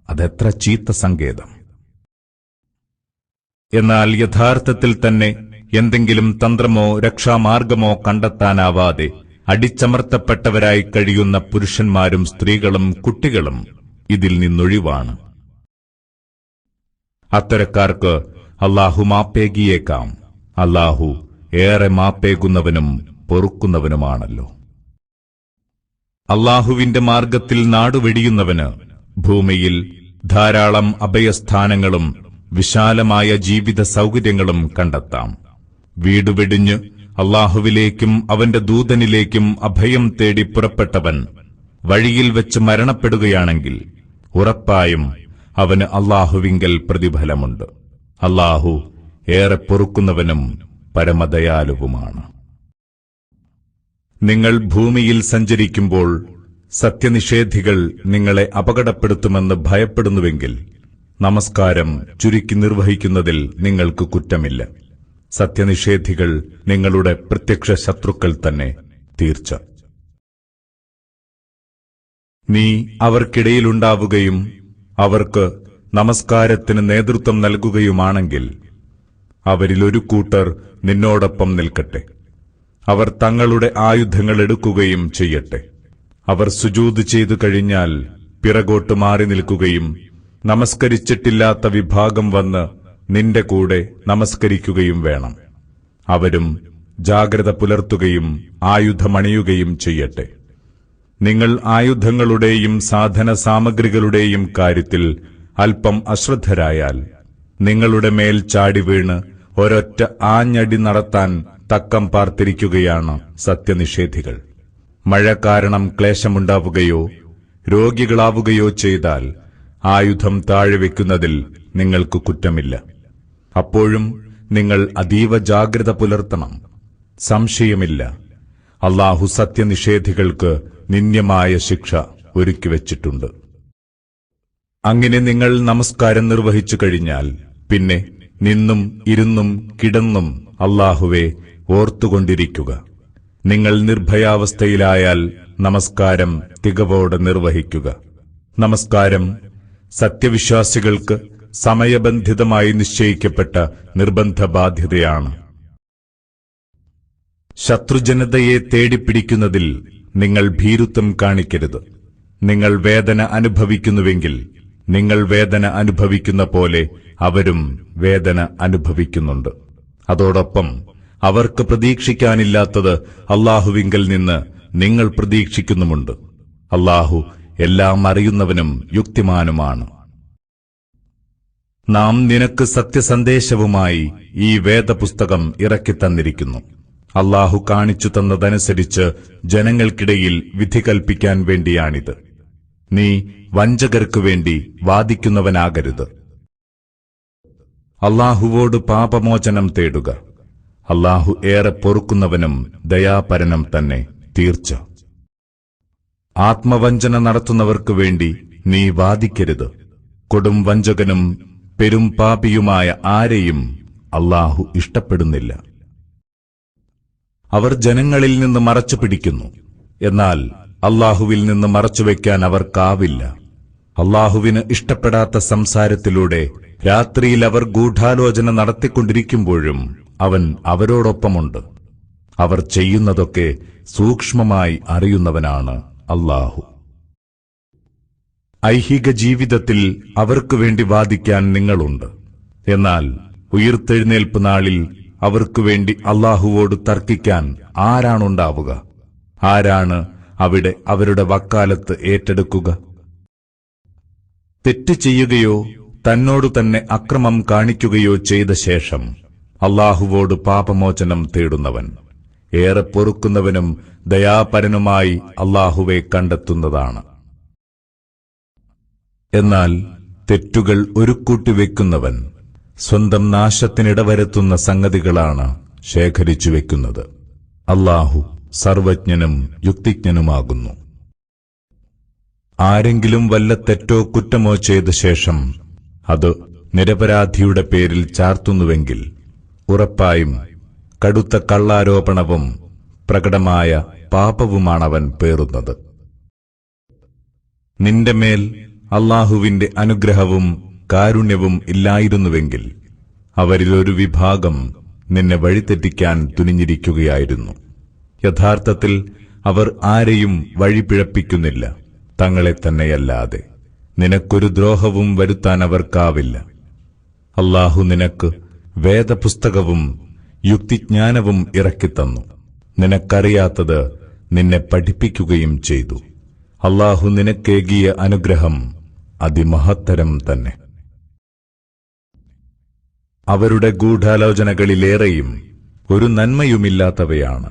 അതെത്ര ചീത്ത സങ്കേതം! എന്നാൽ യഥാർത്ഥത്തിൽ തന്നെ എന്തെങ്കിലും തന്ത്രമോ രക്ഷാമാർഗമോ കണ്ടെത്താനാവാതെ അടിച്ചമർത്തപ്പെട്ടവരായി കഴിയുന്ന പുരുഷന്മാരും സ്ത്രീകളും കുട്ടികളും ഇതിൽ നിന്നൊഴിവാണ്. അത്തരക്കാർക്ക് അല്ലാഹു മാപ്പേകിയേക്കാം. അല്ലാഹു ഏറെ മാപ്പേകുന്നവനും പൊറുക്കുന്നവനുമാണല്ലോ. അല്ലാഹുവിന്റെ മാർഗത്തിൽ നാടുവെടിയുന്നവന് ഭൂമിയിൽ ധാരാളം അഭയസ്ഥാനങ്ങളും വിശാലമായ ജീവിത സൗകര്യങ്ങളും കണ്ടെത്താം. വീടുവെടിഞ്ഞ് അല്ലാഹുവിലേക്കും അവന്റെ ദൂതനിലേക്കും അഭയം തേടി പുറപ്പെട്ടവൻ വഴിയിൽ വെച്ച് മരണപ്പെടുകയാണെങ്കിൽ ഉറപ്പായും അവന് അല്ലാഹുവിങ്കൽ പ്രതിഫലമുണ്ട്. അല്ലാഹു ഏറെ പൊറുക്കുന്നവനും പരമദയാലുവുമാണ്. നിങ്ങൾ ഭൂമിയിൽ സഞ്ചരിക്കുമ്പോൾ സത്യനിഷേധികൾ നിങ്ങളെ അപകടപ്പെടുത്തുമെന്ന് ഭയപ്പെടുന്നുവെങ്കിൽ നമസ്കാരം ചുരുക്കി നിർവഹിക്കുന്നതിൽ നിങ്ങൾക്ക് കുറ്റമില്ല. സത്യനിഷേധികൾ നിങ്ങളുടെ പ്രത്യക്ഷ ശത്രുക്കൾ തന്നെ, തീർച്ച. നീ അവർക്കിടയിലുണ്ടാവുകയും അവർക്ക് നമസ്കാരത്തിന് നേതൃത്വം നൽകുകയുമാണെങ്കിൽ അവരിലൊരു കൂട്ടർ നിന്നോടൊപ്പം നിൽക്കട്ടെ. അവർ തങ്ങളുടെ ആയുധങ്ങൾ എടുക്കുകയും ചെയ്യട്ടെ. അവർ സുജൂദ് ചെയ്തു കഴിഞ്ഞാൽ പിറകോട്ട് മാറി നിൽക്കുകയും നമസ്കരിച്ചിട്ടില്ലാത്ത വിഭാഗം വന്ന് നിന്റെ കൂടെ നമസ്കരിക്കുകയും വേണം. അവരും ജാഗ്രത പുലർത്തുകയും ആയുധമണിയുകയും ചെയ്യട്ടെ. നിങ്ങൾ ആയുധങ്ങളുടെയും സാധന സാമഗ്രികളുടെയും കാര്യത്തിൽ അല്പം അശ്രദ്ധരായാൽ നിങ്ങളുടെ മേൽ ചാടി വീണ് ഒരൊറ്റ ആഞ്ഞടി നടത്താൻ തക്കം പാർത്തിരിക്കുകയാണ് സത്യനിഷേധികൾ. മഴ കാരണം ക്ലേശമുണ്ടാവുകയോ രോഗികളാവുകയോ ചെയ്താൽ ആയുധം താഴെ വയ്ക്കുന്നതിൽ നിങ്ങൾക്ക് കുറ്റമില്ല. അപ്പോഴും നിങ്ങൾ അതീവ ജാഗ്രത പുലർത്തണം. സംശയമില്ല, അല്ലാഹു സത്യനിഷേധികൾക്ക് നിന്ദ്യമായ ശിക്ഷ ഒരുക്കിവച്ചിട്ടുണ്ട്. അങ്ങനെ നിങ്ങൾ നമസ്കാരം നിർവഹിച്ചു കഴിഞ്ഞാൽ പിന്നെ നിന്നും ഇരുന്നും കിടന്നും അല്ലാഹുവെ ഓർത്തുകൊണ്ടിരിക്കുക. നിങ്ങൾ നിർഭയാവസ്ഥയിലായാൽ നമസ്കാരം തികവോടെ നിർവഹിക്കുക. നമസ്കാരം സത്യവിശ്വാസികൾക്ക് സമയബന്ധിതമായി നിശ്ചയിക്കപ്പെട്ട നിർബന്ധ ബാധ്യതയാണ്. ശത്രുജനതയെ തേടിപ്പിടിക്കുന്നതിൽ നിങ്ങൾ ഭീരുത്വം കാണിക്കരുത്. നിങ്ങൾ വേദന അനുഭവിക്കുന്നുവെങ്കിൽ നിങ്ങൾ വേദന അനുഭവിക്കുന്ന പോലെ അവരും വേദന അനുഭവിക്കുന്നുണ്ട്. അതോടൊപ്പം അവർക്ക് പ്രതീക്ഷിക്കാനില്ലാത്തത് അല്ലാഹുവിങ്കൽ നിന്ന് നിങ്ങൾ പ്രതീക്ഷിക്കുന്നുമുണ്ട്. അല്ലാഹു എല്ലാം അറിയുന്നവനും യുക്തിമാനുമാണ്. നാം നിനക്ക് സത്യസന്ദേശവുമായി ഈ വേദപുസ്തകം ഇറക്കിത്തന്നിരിക്കുന്നു. അല്ലാഹു കാണിച്ചു തന്നതനുസരിച്ച് ജനങ്ങൾക്കിടയിൽ വിധി കൽപ്പിക്കാൻ വേണ്ടിയാണിത്. നീ വഞ്ചകർക്കു വേണ്ടി വാദിക്കുന്നവനാകരുത്. അല്ലാഹുവോട് പാപമോചനം തേടുക. അല്ലാഹു ഏറെ പൊറുക്കുന്നവനും ദയാപരനും തന്നെ, തീർച്ച. ആത്മവഞ്ചന നടത്തുന്നവർക്കു വേണ്ടി നീ വാദിക്കരുത്. കൊടും വഞ്ചകനും പെരും പാപിയുമായ ആരെയും അല്ലാഹു ഇഷ്ടപ്പെടുന്നില്ല. അവർ ജനങ്ങളിൽ നിന്ന് മറച്ചു പിടിക്കുന്നു, എന്നാൽ അല്ലാഹുവിൽ നിന്ന് മറച്ചുവെക്കാൻ അവർക്കാവില്ല. അല്ലാഹുവിന് ഇഷ്ടപ്പെടാത്ത സംസാരത്തിലൂടെ രാത്രിയിൽ അവർ ഗൂഢാലോചന നടത്തിക്കൊണ്ടിരിക്കുമ്പോഴും അവൻ അവരോടൊപ്പമുണ്ട്. അവർ ചെയ്യുന്നതൊക്കെ സൂക്ഷ്മമായി അറിയുന്നവനാണ് അല്ലാഹു. ഐഹിക ജീവിതത്തിൽ അവർക്കുവേണ്ടി വാദിക്കാൻ നിങ്ങളുണ്ട്. എന്നാൽ ഉയിർത്തെഴുന്നേൽപ്പ് നാളിൽ അവർക്കുവേണ്ടി അല്ലാഹുവോട് തർക്കിക്കാൻ ആരാണുണ്ടാവുക? ആരാണ് അവിടെ അവരുടെ വക്കാലത്ത് ഏറ്റെടുക്കുക? തെറ്റ് ചെയ്യുകയോ തന്നോടു തന്നെ അക്രമം കാണിക്കുകയോ ചെയ്ത ശേഷം അല്ലാഹുവോട് പാപമോചനം തേടുന്നവൻ ഏറെ പൊറുക്കുന്നവനും ദയാപരനുമായി അല്ലാഹുവെ കണ്ടെത്തുന്നതാണ്. എന്നാൽ തെറ്റുകൾ ഒരുക്കൂട്ടിവെക്കുന്നവൻ സ്വന്തം നാശത്തിനിടവരുത്തുന്ന സംഗതികളാണ് ശേഖരിച്ചു വെക്കുന്നത്. അല്ലാഹു സർവജ്ഞനും യുക്തിജ്ഞനുമാകുന്നു. ആരെങ്കിലും വല്ല തെറ്റോ കുറ്റമോ ചെയ്ത ശേഷം അത് നിരപരാധിയുടെ പേരിൽ ചാർത്തുന്നുവെങ്കിൽ ഉറപ്പായും കടുത്ത കള്ളാരോപണവും പ്രകടമായ പാപവുമാണവൻ പേറുന്നത്. നിന്റെ മേൽ അല്ലാഹുവിന്റെ അനുഗ്രഹവും കാരുണ്യവും ഇല്ലായിരുന്നുവെങ്കിൽ അവരിൽ ഒരു വിഭാഗം നിന്നെ വഴിതെറ്റിക്കാൻ തുനിഞ്ഞിരിക്കുകയായിരുന്നു. യഥാർത്ഥത്തിൽ അവർ ആരെയും വഴിപിഴപ്പിക്കുന്നില്ല, തങ്ങളെ തന്നെയല്ലാതെ. നിനക്കൊരു ദ്രോഹവും വരുത്താൻ അവർക്കാവില്ല. അല്ലാഹു നിനക്ക് വേദപുസ്തകവും യുക്തിജ്ഞാനവും ഇറക്കിത്തന്നു. നിനക്കറിയാത്തത് നിന്നെ പഠിപ്പിക്കുകയും ചെയ്തു. അല്ലാഹു നിനക്കേകിയ അനുഗ്രഹം അതിമഹത്തരം തന്നെ. അവരുടെ ഗൂഢാലോചനകളിലേറെയും ഒരു നന്മയുമില്ലാത്തവയാണ്.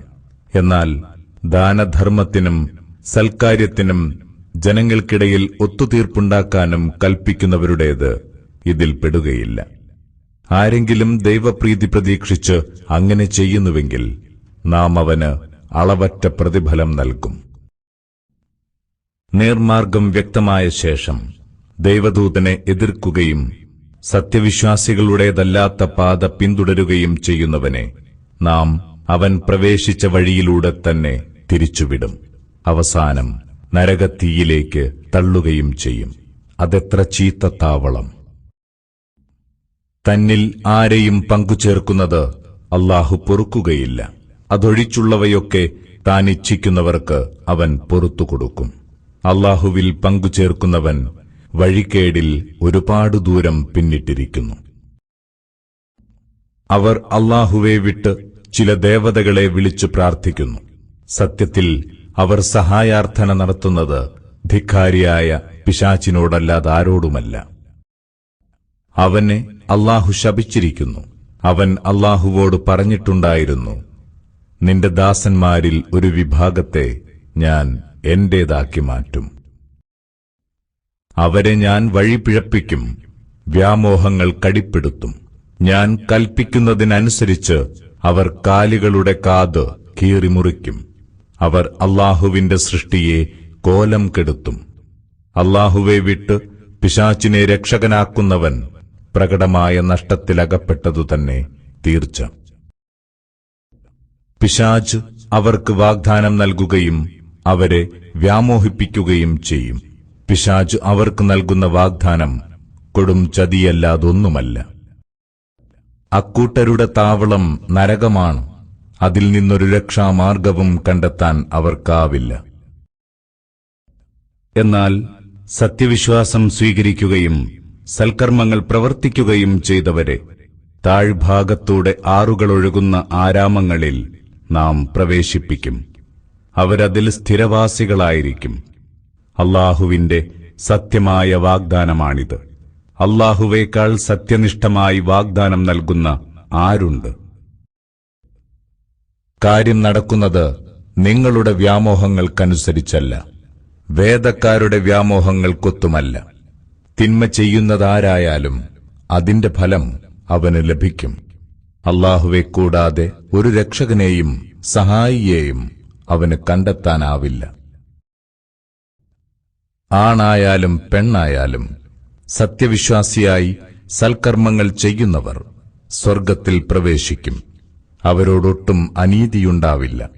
എന്നാൽ ദാനധർമ്മത്തിനും സൽക്കാര്യത്തിനും ജനങ്ങൾക്കിടയിൽ ഒത്തുതീർപ്പുണ്ടാക്കാനും കൽപ്പിക്കുന്നവരുടേത് ഇതിൽ പെടുകയില്ല. ആരെങ്കിലും ദൈവപ്രീതി പ്രതീക്ഷിച്ച് അങ്ങനെ ചെയ്യുന്നുവെങ്കിൽ നാം അവന് അളവറ്റ പ്രതിഫലം നൽകും. നേർമാർഗം വ്യക്തമായ ശേഷം ദൈവദൂതനെ എതിർക്കുകയും സത്യവിശ്വാസികളുടേതല്ലാത്ത പാത പിന്തുടരുകയും ചെയ്യുന്നവനെ നാം അവൻ പ്രവേശിച്ച വഴിയിലൂടെ തന്നെ തിരിച്ചുവിടും. അവസാനം നരകത്തീയിലേക്ക് തള്ളുകയും ചെയ്യും. അതെത്ര ചീത്ത താവളം! തന്നിൽ ആരെയും പങ്കുചേർക്കുന്നത് അല്ലാഹു പൊറുക്കുകയില്ല. അതൊഴിച്ചുള്ളവയൊക്കെ താൻ ഇച്ഛിക്കുന്നവർക്ക് അവൻ പൊറുത്തുകൊടുക്കും. അല്ലാഹുവിൽ പങ്കുചേർക്കുന്നവൻ വഴികേടിൽ ഒരുപാട് ദൂരം പിന്നിട്ടിരിക്കുന്നു. അവർ അല്ലാഹുവെ വിട്ട് ചില ദേവതകളെ വിളിച്ചു പ്രാർത്ഥിക്കുന്നു. സത്യത്തിൽ അവർ സഹായാർത്ഥന നടത്തുന്നത് ധിക്കാരിയായ പിശാചിനോടല്ലാതെ ആരോടുമല്ല. അവനെ അല്ലാഹു ശപിച്ചിരിക്കുന്നു. അവൻ അല്ലാഹുവോട് പറഞ്ഞിട്ടുണ്ടായിരുന്നു, നിന്റെ ദാസന്മാരിൽ ഒരു വിഭാഗത്തെ ഞാൻ എന്റേതാക്കി മാറ്റും. അവരെ ഞാൻ വഴിപിഴപ്പിക്കും, വ്യാമോഹങ്ങൾ കടിപ്പെടുത്തും. ഞാൻ കൽപ്പിക്കുന്നതിനനുസരിച്ച് അവർ കാലികളുടെ കാത് കീറിമുറിക്കും. അവർ അല്ലാഹുവിന്റെ സൃഷ്ടിയെ കോലം കെടുത്തും. അല്ലാഹുവെ വിട്ട് പിശാചിനെ രക്ഷകനാക്കുന്നവൻ പ്രകടമായ നഷ്ടത്തിലകപ്പെട്ടതുതന്നെ തീർച്ച. പിശാച് അവർക്ക് വാഗ്ദാനം നൽകുകയും അവരെ വ്യാമോഹിപ്പിക്കുകയും ചെയ്യും. പിശാച് അവർക്ക് നൽകുന്ന വാഗ്ദാനം കൊടും ചതിയല്ലാതൊന്നുമല്ല. അക്കൂട്ടരുടെ താവളം നരകമാണ്. അതിൽ നിന്നൊരു രക്ഷാമാർഗവും കണ്ടെത്താൻ അവർക്കാവില്ല. എന്നാൽ സത്യവിശ്വാസം സ്വീകരിക്കുകയും സൽക്കർമ്മങ്ങൾ പ്രവർത്തിക്കുകയും ചെയ്തവരെ താഴ്ഭാഗത്തൂടെ ആറുകളൊഴുകുന്ന ആരാമങ്ങളിൽ നാം പ്രവേശിപ്പിക്കും. അവരതിൽ സ്ഥിരവാസികളായിരിക്കും. അല്ലാഹുവിന്റെ സത്യമായ വാഗ്ദാനമാണിത്. അല്ലാഹുവേക്കാൾ സത്യനിഷ്ഠമായി വാഗ്ദാനം നൽകുന്ന ആരുണ്ട്? കാര്യം നടക്കുന്നത് നിങ്ങളുടെ വ്യാമോഹങ്ങൾക്കനുസരിച്ചല്ല, വേദക്കാരുടെ വ്യാമോഹങ്ങൾക്കൊത്തുമല്ല. തിന്മ ചെയ്യുന്നതാരായാലും അതിന്റെ ഫലം അവന് ലഭിക്കും. അല്ലാഹുവെ കൂടാതെ ഒരു രക്ഷകനെയും സഹായിയെയും അവന് കണ്ടെത്താനാവില്ല. ആണായാലും പെണ്ണായാലും സത്യവിശ്വാസിയായി സൽക്കർമ്മങ്ങൾ ചെയ്യുന്നവർ സ്വർഗത്തിൽ പ്രവേശിക്കും. അവരോടൊട്ടും അനീതിയുണ്ടാവില്ല.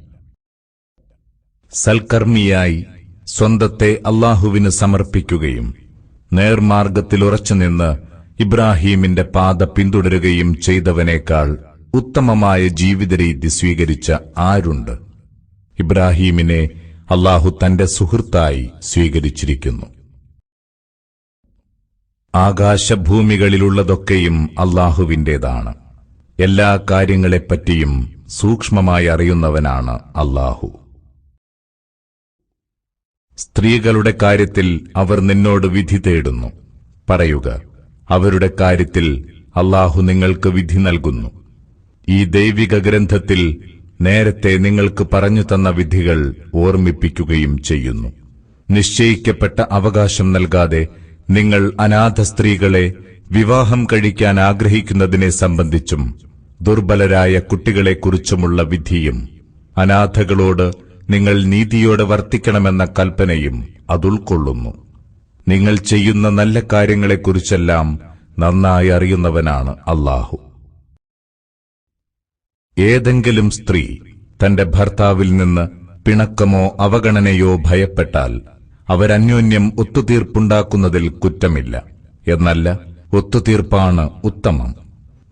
സൽക്കർമ്മിയായി സ്വന്തത്തെ അല്ലാഹുവിന് സമർപ്പിക്കുകയും നേർമാർഗത്തിലുറച്ചുനിന്ന് ഇബ്രാഹീമിന്റെ പാത പിന്തുടരുകയും ചെയ്തവനേക്കാൾ ഉത്തമമായ ജീവിതരീതി സ്വീകരിച്ച ആരുണ്ട്? ഇബ്രാഹീമിനെ അല്ലാഹു തന്റെ സുഹൃത്തായി സ്വീകരിച്ചിരിക്കുന്നു. ആകാശഭൂമികളിലുള്ളതൊക്കെയും അല്ലാഹുവിന്റേതാണ്. എല്ലാ കാര്യങ്ങളെപ്പറ്റിയും സൂക്ഷ്മമായി അറിയുന്നവനാണ് അല്ലാഹു. സ്ത്രീകളുടെ കാര്യത്തിൽ അവർ നിന്നോട് വിധി തേടുന്നു. പറയുക, അവരുടെ കാര്യത്തിൽ അല്ലാഹു നിങ്ങൾക്ക് വിധി നൽകുന്നു. ഈ ദൈവിക ഗ്രന്ഥത്തിൽ നേരത്തെ നിങ്ങൾക്ക് പറഞ്ഞു തന്ന വിധികൾ ഓർമ്മിപ്പിക്കുകയും ചെയ്യുന്നു. നിശ്ചയിക്കപ്പെട്ട അവകാശം നൽകാതെ നിങ്ങൾ അനാഥ സ്ത്രീകളെ വിവാഹം കഴിക്കാൻ ആഗ്രഹിക്കുന്നതിനെ സംബന്ധിച്ചും ദുർബലരായ കുട്ടികളെക്കുറിച്ചുമുള്ള വിധിയും അനാഥകളോട് നിങ്ങൾ നീതിയോടെ വർത്തിക്കണമെന്ന കൽപ്പനയും അതുൾക്കൊള്ളുന്നു. നിങ്ങൾ ചെയ്യുന്ന നല്ല കാര്യങ്ങളെക്കുറിച്ചെല്ലാം നന്നായി അറിയുന്നവനാണ് അല്ലാഹു. ഏതെങ്കിലും സ്ത്രീ തന്റെ ഭർത്താവിൽ നിന്ന് പിണക്കമോ അവഗണനയോ ഭയപ്പെട്ടാൽ അവരന്യോന്യം ഒത്തുതീർപ്പുണ്ടാക്കുന്നതിൽ കുറ്റമില്ല. എന്നല്ല, ഒത്തുതീർപ്പാണ് ഉത്തമം.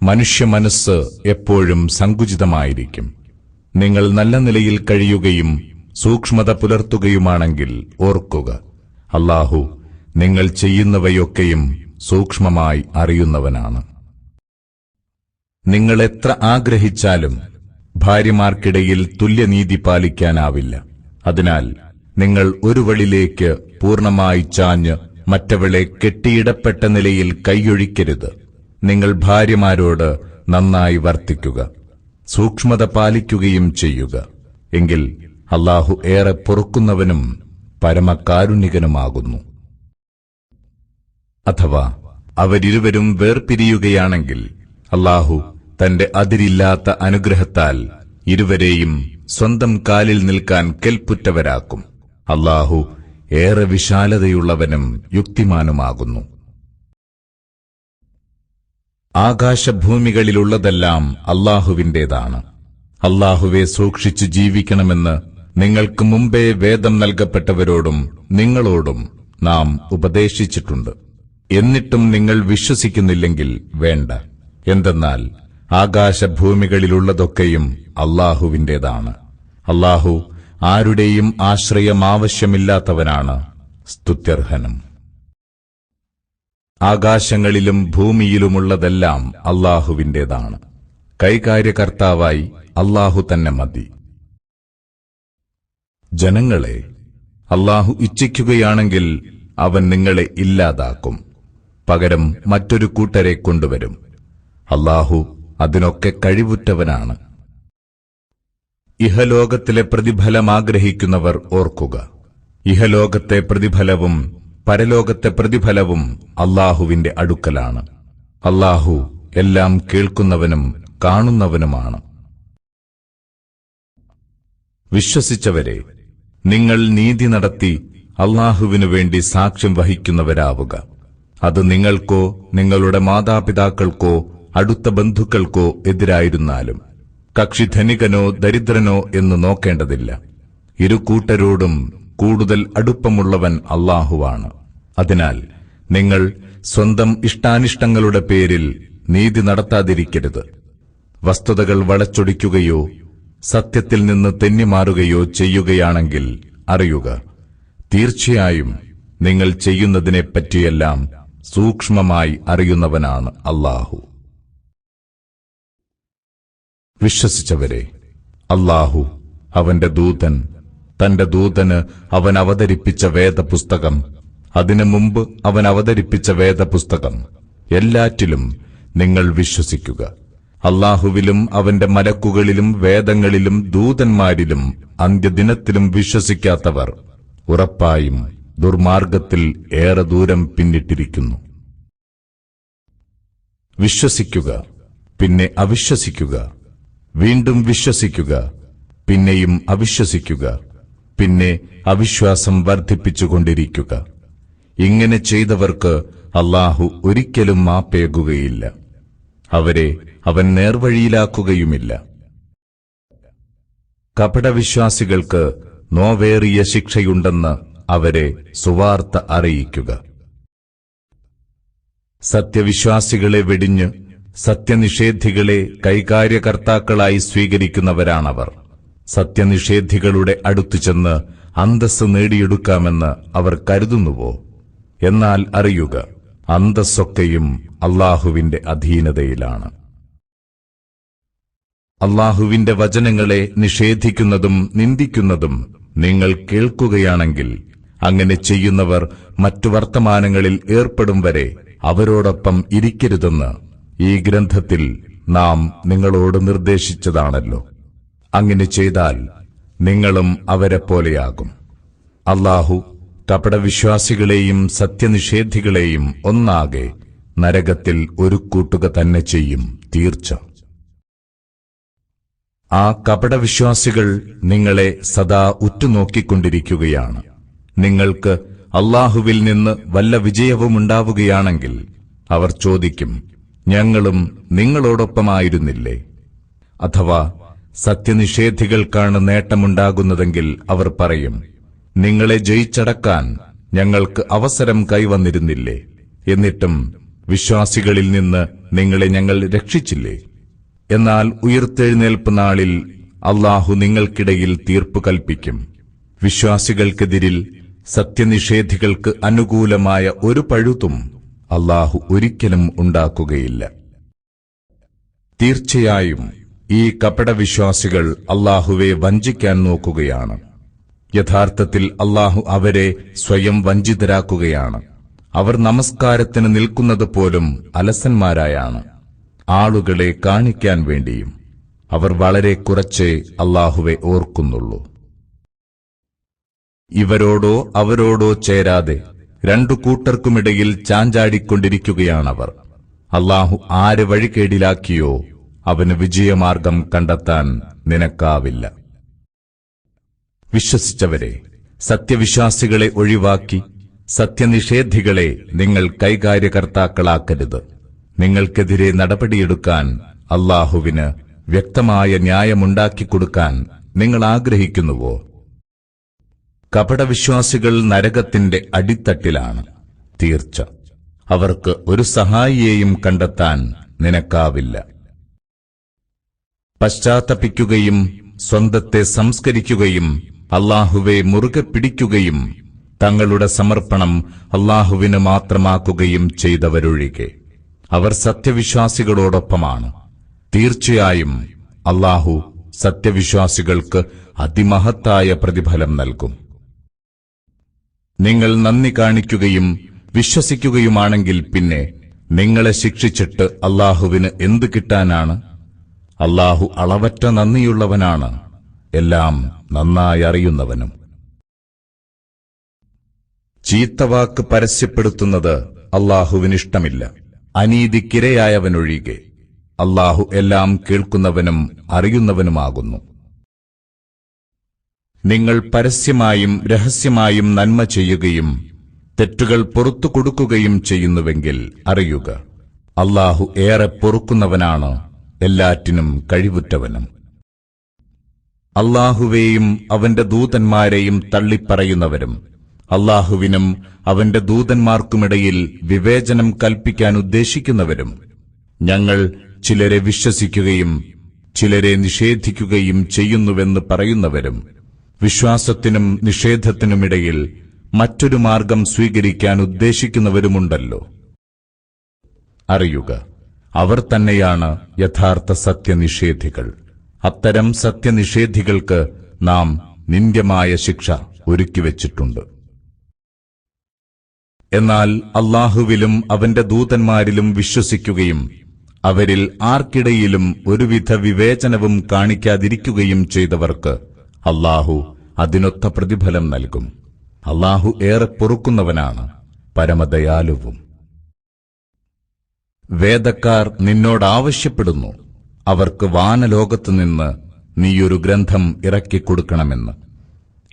മനുഷ്യ മനസ്സ് എപ്പോഴും സങ്കുചിതമായിരിക്കും. നിങ്ങൾ നല്ല നിലയിൽ കഴിയുകയും സൂക്ഷ്മത പുലർത്തുകയുമാണെങ്കിൽ ഓർക്കുക, അല്ലാഹു നിങ്ങൾ ചെയ്യുന്നവയൊക്കെയും സൂക്ഷ്മമായി അറിയുന്നവനാണ്. നിങ്ങൾ എത്ര ആഗ്രഹിച്ചാലും ഭാര്യമാർക്കിടയിൽ തുല്യനീതി പാലിക്കാനാവില്ല. അതിനാൽ നിങ്ങൾ ഒരു വഴിയിലേക്ക് പൂർണ്ണമായി ചാഞ്ഞ് മറ്റവളെ കെട്ടിയിടപ്പെട്ട നിലയിൽ കൈയൊഴിക്കരുത്. നിങ്ങൾ ഭാര്യമാരോട് നന്നായി വർത്തിക്കുക, സൂക്ഷ്മത പാലിക്കുകയും ചെയ്യുക. എങ്കിൽ അല്ലാഹു ഏറെ പൊറുക്കുന്നവനും പരമകാരുണികനുമാകുന്നു. അഥവാ അവരിരുവരും വേർപിരിയുകയാണെങ്കിൽ അല്ലാഹു തന്റെ അതിരില്ലാത്ത അനുഗ്രഹത്താൽ ഇരുവരെയും സ്വന്തം കാലിൽ നിൽക്കാൻ കെൽപ്പുറ്റവരാക്കും. അല്ലാഹു ഏറെ വിശാലതയുള്ളവനും യുക്തിമാനുമാകുന്നു. ആകാശഭൂമികളിലുള്ളതെല്ലാം അല്ലാഹുവിന്റേതാണ്. അല്ലാഹുവെ സൂക്ഷിച്ചു ജീവിക്കണമെന്ന് നിങ്ങൾക്ക് മുമ്പേ വേദം നൽകപ്പെട്ടവരോടും നിങ്ങളോടും നാം ഉപദേശിച്ചിട്ടുണ്ട്. എന്നിട്ടും നിങ്ങൾ വിശ്വസിക്കുന്നില്ലെങ്കിൽ വേണ്ട. എന്തെന്നാൽ ആകാശഭൂമികളിലുള്ളതൊക്കെയും അല്ലാഹുവിന്റേതാണ്. അല്ലാഹു ആരുടെയും ആശ്രയം ആവശ്യമില്ലാത്തവനാണ്, സ്തുത്യർഹനും. ആകാശങ്ങളിലും ഭൂമിയിലുമുള്ളതെല്ലാം അല്ലാഹുവിന്റേതാണ്. കൈകാര്യകർത്താവായി അല്ലാഹു തന്നെ മതി. ജനങ്ങളെ, അല്ലാഹു ഇച്ഛിക്കുകയാണെങ്കിൽ അവൻ നിങ്ങളെ ഇല്ലാതാക്കും, പകരം മറ്റൊരു കൂട്ടരെ കൊണ്ടുവരും. അല്ലാഹു അതിനൊക്കെ കഴിവുറ്റവനാണ്. ഇഹലോകത്തിലെ പ്രതിഫലം ആഗ്രഹിക്കുന്നവർ ഓർക്കുക, ഇഹലോകത്തെ പ്രതിഫലവും പരലോകത്തെ പ്രതിഫലവും അല്ലാഹുവിന്റെ അടുക്കലാണ്. അല്ലാഹു എല്ലാം കേൾക്കുന്നവനും കാണുന്നവനുമാണ്. വിശ്വസിച്ചവരെ, നിങ്ങൾ നീതി നടത്തി അല്ലാഹുവിനു വേണ്ടി സാക്ഷ്യം വഹിക്കുന്നവരാവുക. അത് നിങ്ങൾക്കോ നിങ്ങളുടെ മാതാപിതാക്കൾക്കോ അടുത്ത ബന്ധുക്കൾക്കോ എതിരായിരുന്നാലും കക്ഷി ധനികനോ ദരിദ്രനോ എന്ന് നോക്കേണ്ടതില്ല. ഇരു കൂട്ടരോടും കൂടുതൽ അടുപ്പമുള്ളവൻ അല്ലാഹുവാണ്. അതിനാൽ നിങ്ങൾ സ്വന്തം ഇഷ്ടാനിഷ്ടങ്ങളുടെ പേരിൽ നീതി നടത്താതിരിക്കരുത്. വസ്തുതകൾ വളച്ചൊടിക്കുകയോ സത്യത്തിൽ നിന്ന് തെന്നിമാറുകയോ ചെയ്യുകയാണെങ്കിൽ അറിയുക, തീർച്ചയായും നിങ്ങൾ ചെയ്യുന്നതിനെപ്പറ്റിയെല്ലാം സൂക്ഷ്മമായി അറിയുന്നവനാണ് അല്ലാഹു. വിശ്വസിച്ചവരെ, അല്ലാഹു അവന്റെ ദൂതൻ തന്റെ ദൂതന് അവൻ അവതരിപ്പിച്ച വേദപുസ്തകം, അതിനു മുമ്പ് അവൻ അവതരിപ്പിച്ച വേദപുസ്തകം, എല്ലാറ്റിലും നിങ്ങൾ വിശ്വസിക്കുക. അല്ലാഹുവിലും അവന്റെ മലക്കുകളിലും വേദങ്ങളിലും ദൂതന്മാരിലും അന്ത്യദിനത്തിലും വിശ്വസിക്കാത്തവർ ഉറപ്പായും ദുർമാർഗത്തിൽ ഏറെ ദൂരം പിന്നിട്ടിരിക്കുന്നു. വിശ്വസിക്കുക, പിന്നെ അവിശ്വസിക്കുക, വീണ്ടും വിശ്വസിക്കുക, പിന്നെയും അവിശ്വസിക്കുക, പിന്നെ അവിശ്വാസം വർദ്ധിപ്പിച്ചുകൊണ്ടിരിക്കുക. ഇങ്ങനെ ചെയ്തവർക്ക് അല്ലാഹു ഒരിക്കലും മാപ്പേകുകയില്ല, അവരെ അവൻ നേർവഴിയിലാക്കുകയുമില്ല. കപടവിശ്വാസികൾക്ക് നോവേറിയ ശിക്ഷയുണ്ടെന്ന് അവരെ സുവാർത്ത അറിയിക്കുക. സത്യവിശ്വാസികളെ വെടിഞ്ഞ് സത്യനിഷേധികളെ കൈകാര്യകർത്താക്കളായി സ്വീകരിക്കുന്നവരാണവർ. സത്യനിഷേധികളുടെ അടുത്തു ചെന്ന് അന്തസ്സ് നേടിയെടുക്കാമെന്ന് അവർ കരുതുന്നുവോ? എന്നാൽ അറിയുക, അന്തസ്സൊക്കെയും അല്ലാഹുവിന്റെ അധീനതയിലാണ്. അല്ലാഹുവിന്റെ വചനങ്ങളെ നിഷേധിക്കുന്നതും നിന്ദിക്കുന്നതും നിങ്ങൾ കേൾക്കുകയാണെങ്കിൽ അങ്ങനെ ചെയ്യുന്നവർ മറ്റു വർത്തമാനങ്ങളിൽ ഏർപ്പെടും വരെ അവരോടൊപ്പം ഇരിക്കരുതെന്ന് ഈ ഗ്രന്ഥത്തിൽ നാം നിങ്ങളോട് നിർദ്ദേശിച്ചതാണല്ലോ. അങ്ങനെ ചെയ്താൽ നിങ്ങളും അവരെപ്പോലെയാകും. അല്ലാഹു കപടവിശ്വാസികളെയും സത്യനിഷേധികളെയും ഒന്നാകെ നരകത്തിൽ ഒരു കൂട്ടുക തന്നെ ചെയ്യും തീർച്ച. ആ കപടവിശ്വാസികൾ നിങ്ങളെ സദാ ഉറ്റുനോക്കിക്കൊണ്ടിരിക്കുകയാണ്. നിങ്ങൾക്ക് അല്ലാഹുവിൽ നിന്ന് വല്ല വിജയവുമുണ്ടാവുകയാണെങ്കിൽ അവർ ചോദിക്കും, ഞങ്ങളും നിങ്ങളോടൊപ്പമായിരുന്നില്ലേ? അഥവാ സത്യനിഷേധികൾക്കാണ് നേട്ടമുണ്ടാകുന്നതെങ്കിൽ അവർ പറയും, നിങ്ങളെ ജയിച്ചടക്കാൻ ഞങ്ങൾക്ക് അവസരം കൈവന്നിരുന്നില്ലേ? എന്നിട്ടും വിശ്വാസികളിൽ നിന്ന് നിങ്ങളെ ഞങ്ങൾ രക്ഷിച്ചില്ലേ? എന്നാൽ ഉയിർത്തെഴുന്നേൽപ്പ് നാളിൽ അല്ലാഹു നിങ്ങൾക്കിടയിൽ തീർപ്പു കൽപ്പിക്കും. വിശ്വാസികൾക്കെതിരിൽ സത്യനിഷേധികൾക്ക് അനുകൂലമായ ഒരു പഴുതും അല്ലാഹു ഒരിക്കലും ഉണ്ടാക്കുകയില്ല. തീർച്ചയായും ഈ കപടവിശ്വാസികൾ അല്ലാഹുവെ വഞ്ചിക്കാൻ നോക്കുകയാണ്. യഥാർത്ഥത്തിൽ അല്ലാഹു അവരെ സ്വയം വഞ്ചിതരാക്കുകയാണ്. അവർ നമസ്കാരത്തിന് നിൽക്കുന്നത് പോലും അലസന്മാരായാണ്, ആളുകളെ കാണിക്കാൻ വേണ്ടിയും. അവർ വളരെ കുറച്ചേ അല്ലാഹുവെ ഓർക്കുന്നുള്ളൂ. ഇവരോടോ അവരോടോ ചേരാതെ രണ്ടു കൂട്ടർക്കുമിടയിൽ ചാഞ്ചാടിക്കൊണ്ടിരിക്കുകയാണവർ. അല്ലാഹു ആര് വഴികേടിലാക്കിയോ അവന് വിജയമാർഗം കണ്ടെത്താൻ നിനക്കാവില്ല. വിശ്വസിച്ചവരെ, സത്യവിശ്വാസികളെ ഒഴിവാക്കി സത്യനിഷേധികളെ നിങ്ങൾ കൈകാര്യകർത്താക്കളാക്കരുത്. നിങ്ങൾക്കെതിരെ നടപടിയെടുക്കാൻ അല്ലാഹുവിന് വ്യക്തമായ ന്യായമുണ്ടാക്കിക്കൊടുക്കാൻ നിങ്ങൾ ആഗ്രഹിക്കുന്നുവോ? കപടവിശ്വാസികൾ നരകത്തിന്റെ അടിത്തട്ടിലാണ് തീർച്ച. അവർക്ക് ഒരു സഹായിയെയും കണ്ടെത്താൻ നിനക്കാവില്ല. പശ്ചാത്തപിക്കുകയും സ്വന്തത്തെ സംസ്കരിക്കുകയും അല്ലാഹുവെ മുറുകെ പിടിക്കുകയും തങ്ങളുടെ സമർപ്പണം അല്ലാഹുവിന് മാത്രമാക്കുകയും ചെയ്തവരൊഴികെ അവർ സത്യവിശ്വാസികളോടൊപ്പമാണ്. തീർച്ചയായും അല്ലാഹു സത്യവിശ്വാസികൾക്ക് അതിമഹത്തായ പ്രതിഫലം നൽകും. നിങ്ങൾ നന്ദി കാണിക്കുകയും വിശ്വസിക്കുകയുമാണെങ്കിൽ പിന്നെ നിങ്ങളെ ശിക്ഷിച്ചിട്ട് അല്ലാഹുവിന് എന്തു കിട്ടാനാണ്? അല്ലാഹു അളവറ്റ നന്ദിയുള്ളവനാണ്, എല്ലാം നന്നായി അറിയുന്നവനും. ചീത്തവാക്ക് പരസ്യപ്പെടുത്തുന്നത് അല്ലാഹുവിനിഷ്ടമില്ല, അനീതിക്കിരയായവനൊഴികെ. അല്ലാഹു എല്ലാം കേൾക്കുന്നവനും അറിയുന്നവനുമാകുന്നു. നിങ്ങൾ പരസ്യമായും രഹസ്യമായും നന്മ ചെയ്യുകയും തെറ്റുകൾ പൊറുത്തു കൊടുക്കുകയും ചെയ്യുന്നുവെങ്കിൽ അറിയുക, അല്ലാഹു ഏറെ പൊറുക്കുന്നവനാണ്, എല്ലാറ്റിനും കഴിവുറ്റവനും. അല്ലാഹുവേയും അവന്റെ ദൂതന്മാരെയും തള്ളിപ്പറയുന്നവരും അല്ലാഹുവിനും അവന്റെ ദൂതന്മാർക്കുമിടയിൽ വിവേചനം കൽപ്പിക്കാൻ ഉദ്ദേശിക്കുന്നവരും, ഞങ്ങൾ ചിലരെ വിശ്വസിക്കുകയും ചിലരെ നിഷേധിക്കുകയും ചെയ്യുന്നുവെന്ന് പറയുന്നവരും, വിശ്വാസത്തിനും നിഷേധത്തിനുമിടയിൽ മറ്റൊരു മാർഗം സ്വീകരിക്കാൻ ഉദ്ദേശിക്കുന്നവരുമുണ്ടല്ലോ. അറിയുക, അവർ തന്നെയാണ് യഥാർത്ഥ സത്യനിഷേധികൾ. അത്തരം സത്യനിഷേധികൾക്ക് നാം നിന്ദ്യമായ ശിക്ഷ ഒരുക്കിവച്ചിട്ടുണ്ട്. എന്നാൽ അല്ലാഹുവിലും അവന്റെ ദൂതന്മാരിലും വിശ്വസിക്കുകയും അവരിൽ ആർക്കിടയിലും ഒരുവിധ വിവേചനവും കാണിക്കാതിരിക്കുകയും ചെയ്തവർക്ക് അല്ലാഹു അതിനൊത്ത പ്രതിഫലം നൽകും. അല്ലാഹു ഏറെ പൊറുക്കുന്നവനാണ്, പരമദയാലുവും. വേദക്കാർ നിന്നോടാവശ്യപ്പെടുന്നു, അവർക്ക് വാനലോകത്തുനിന്ന് നീയൊരു ഗ്രന്ഥം ഇറക്കിക്കൊടുക്കണമെന്ന്.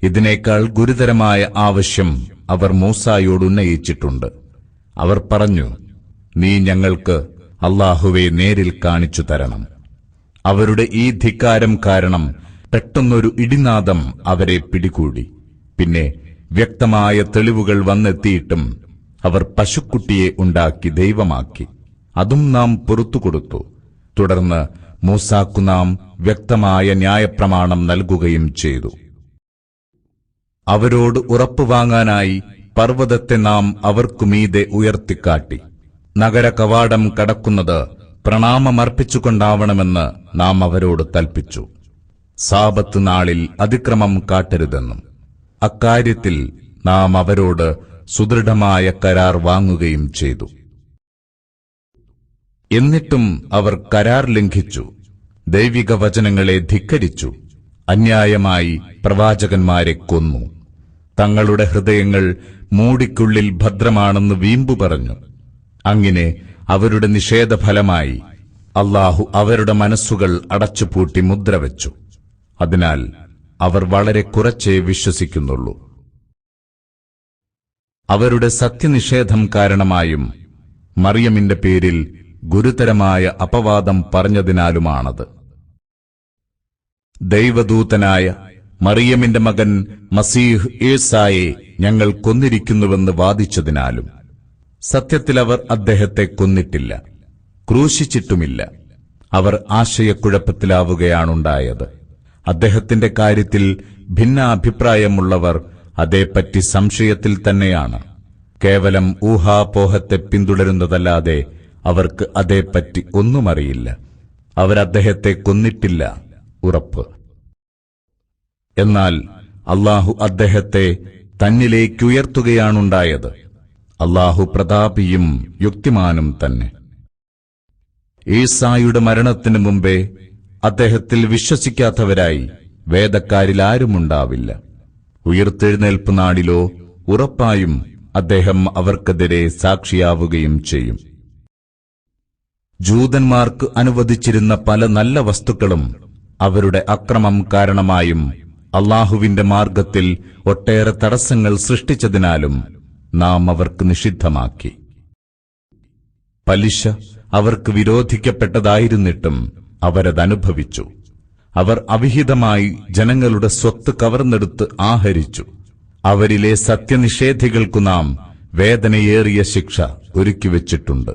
ഇതിനേക്കാൾ ഗുരുതരമായ ആവശ്യം അവർ മൂസായോട് ഉന്നയിച്ചിട്ടുണ്ട്. അവർ പറഞ്ഞു, നീ ഞങ്ങൾക്ക് അല്ലാഹുവെ നേരിൽ കാണിച്ചു തരണം. അവരുടെ ഈ ധിക്കാരം കാരണം പെട്ടെന്നൊരു ഇടിനാദം അവരെ പിടികൂടി. പിന്നെ വ്യക്തമായ തെളിവുകൾ വന്നെത്തിയിട്ടും അവർ പശുക്കുട്ടിയെ ഉണ്ടാക്കി ദൈവമാക്കി. അതും നാം പുറത്തുകൊടുത്തു. തുടർന്ന് മൂസാക്കു നാം വ്യക്തമായ ന്യായപ്രമാണം നൽകുകയും ചെയ്തു. അവരോട് ഉറപ്പുവാങ്ങാനായി പർവ്വതത്തെ നാം അവർക്കുമീതെ ഉയർത്തിക്കാട്ടി. നഗരകവാടം കടക്കുന്നത് പ്രണാമമർപ്പിച്ചുകൊണ്ടാവണമെന്ന് നാം അവരോട് കൽപ്പിച്ചു. സാബത്ത് നാളിൽ അതിക്രമം കാട്ടരുതെന്നും അക്കാര്യത്തിൽ നാം അവരോട് സുദൃഢമായ കരാർ വാങ്ങുകയും ചെയ്തു. എന്നിട്ടും അവർ കരാർ ലംഘിച്ചു, ദൈവിക വചനങ്ങളെ ധിക്കരിച്ചു, അന്യായമായി പ്രവാചകന്മാരെ കൊന്നു. തങ്ങളുടെ ഹൃദയങ്ങൾ മൂടിക്കുള്ളിൽ ഭദ്രമാണെന്ന് വീമ്പു പറഞ്ഞു. അങ്ങനെ അവരുടെ നിഷേധഫലമായി അല്ലാഹു അവരുടെ മനസ്സുകൾ അടച്ചുപൂട്ടി മുദ്രവച്ചു. അതിനാൽ അവർ വളരെ കുറച്ചേ വിശ്വസിക്കുന്നുള്ളൂ. അവരുടെ സത്യനിഷേധം കാരണമായും മറിയമിന്റെ പേരിൽ ഗുരുതരമായ അപവാദം പറഞ്ഞതിനാലുമാണത്. ദൈവദൂതനായ മറിയമിന്റെ മകൻ മസീഹ് ഈസായെ ഞങ്ങൾ കൊന്നിരിക്കുന്നുവെന്ന് വാദിച്ചതിനാലും. സത്യത്തിൽ അവർ അദ്ദേഹത്തെ കൊന്നിട്ടില്ല, ക്രൂശിച്ചിട്ടുമില്ല. അവർ ആശയക്കുഴപ്പത്തിലാവുകയാണുണ്ടായത്. അദ്ദേഹത്തിന്റെ കാര്യത്തിൽ ഭിന്നാഭിപ്രായമുള്ളവർ അതേപ്പറ്റി സംശയത്തിൽ തന്നെയാണ്. കേവലം ഊഹാപോഹത്തെ പിന്തുടരുന്നതല്ലാതെ അവർക്ക് അതേപ്പറ്റി ഒന്നുമറിയില്ല. അവരദ്ദേഹത്തെ കൊന്നിട്ടില്ല, ഉറപ്പ്. എന്നാൽ അല്ലാഹു അദ്ദേഹത്തെ തന്നിലേക്കുയർത്തുകയാണുണ്ടായത്. അല്ലാഹു പ്രതാപിയും യുക്തിമാനും തന്നെ. ഈസായുടെ മരണത്തിനു മുമ്പേ അദ്ദേഹത്തിൽ വിശ്വസിക്കാത്തവരായി വേദക്കാരിൽ ആരുമുണ്ടാവില്ല. ഉയിർത്തെഴുന്നേൽപ്പ് നാളിലോ ഉറപ്പായും അദ്ദേഹം അവർക്കെതിരെ സാക്ഷിയാവുകയും ചെയ്യും. ജൂതന്മാർക്ക് അനുവദിച്ചിരുന്ന പല നല്ല വസ്തുക്കളും അവരുടെ അക്രമം കാരണമായും അല്ലാഹുവിന്റെ മാർഗത്തിൽ ഒട്ടേറെ തടസ്സങ്ങൾ സൃഷ്ടിച്ചതിനാലും നാം അവർക്ക് നിഷിദ്ധമാക്കി. പലിശ അവർക്ക് വിരോധിക്കപ്പെട്ടതായിരുന്നിട്ടും അവരതനുഭവിച്ചു. അവർ അവിഹിതമായി ജനങ്ങളുടെ സ്വത്ത് കവർന്നെടുത്ത് ആഹരിച്ചു. അവരിലെ സത്യനിഷേധികൾക്കു നാം വേദനയേറിയ ശിക്ഷ ഒരുക്കിവച്ചിട്ടുണ്ട്.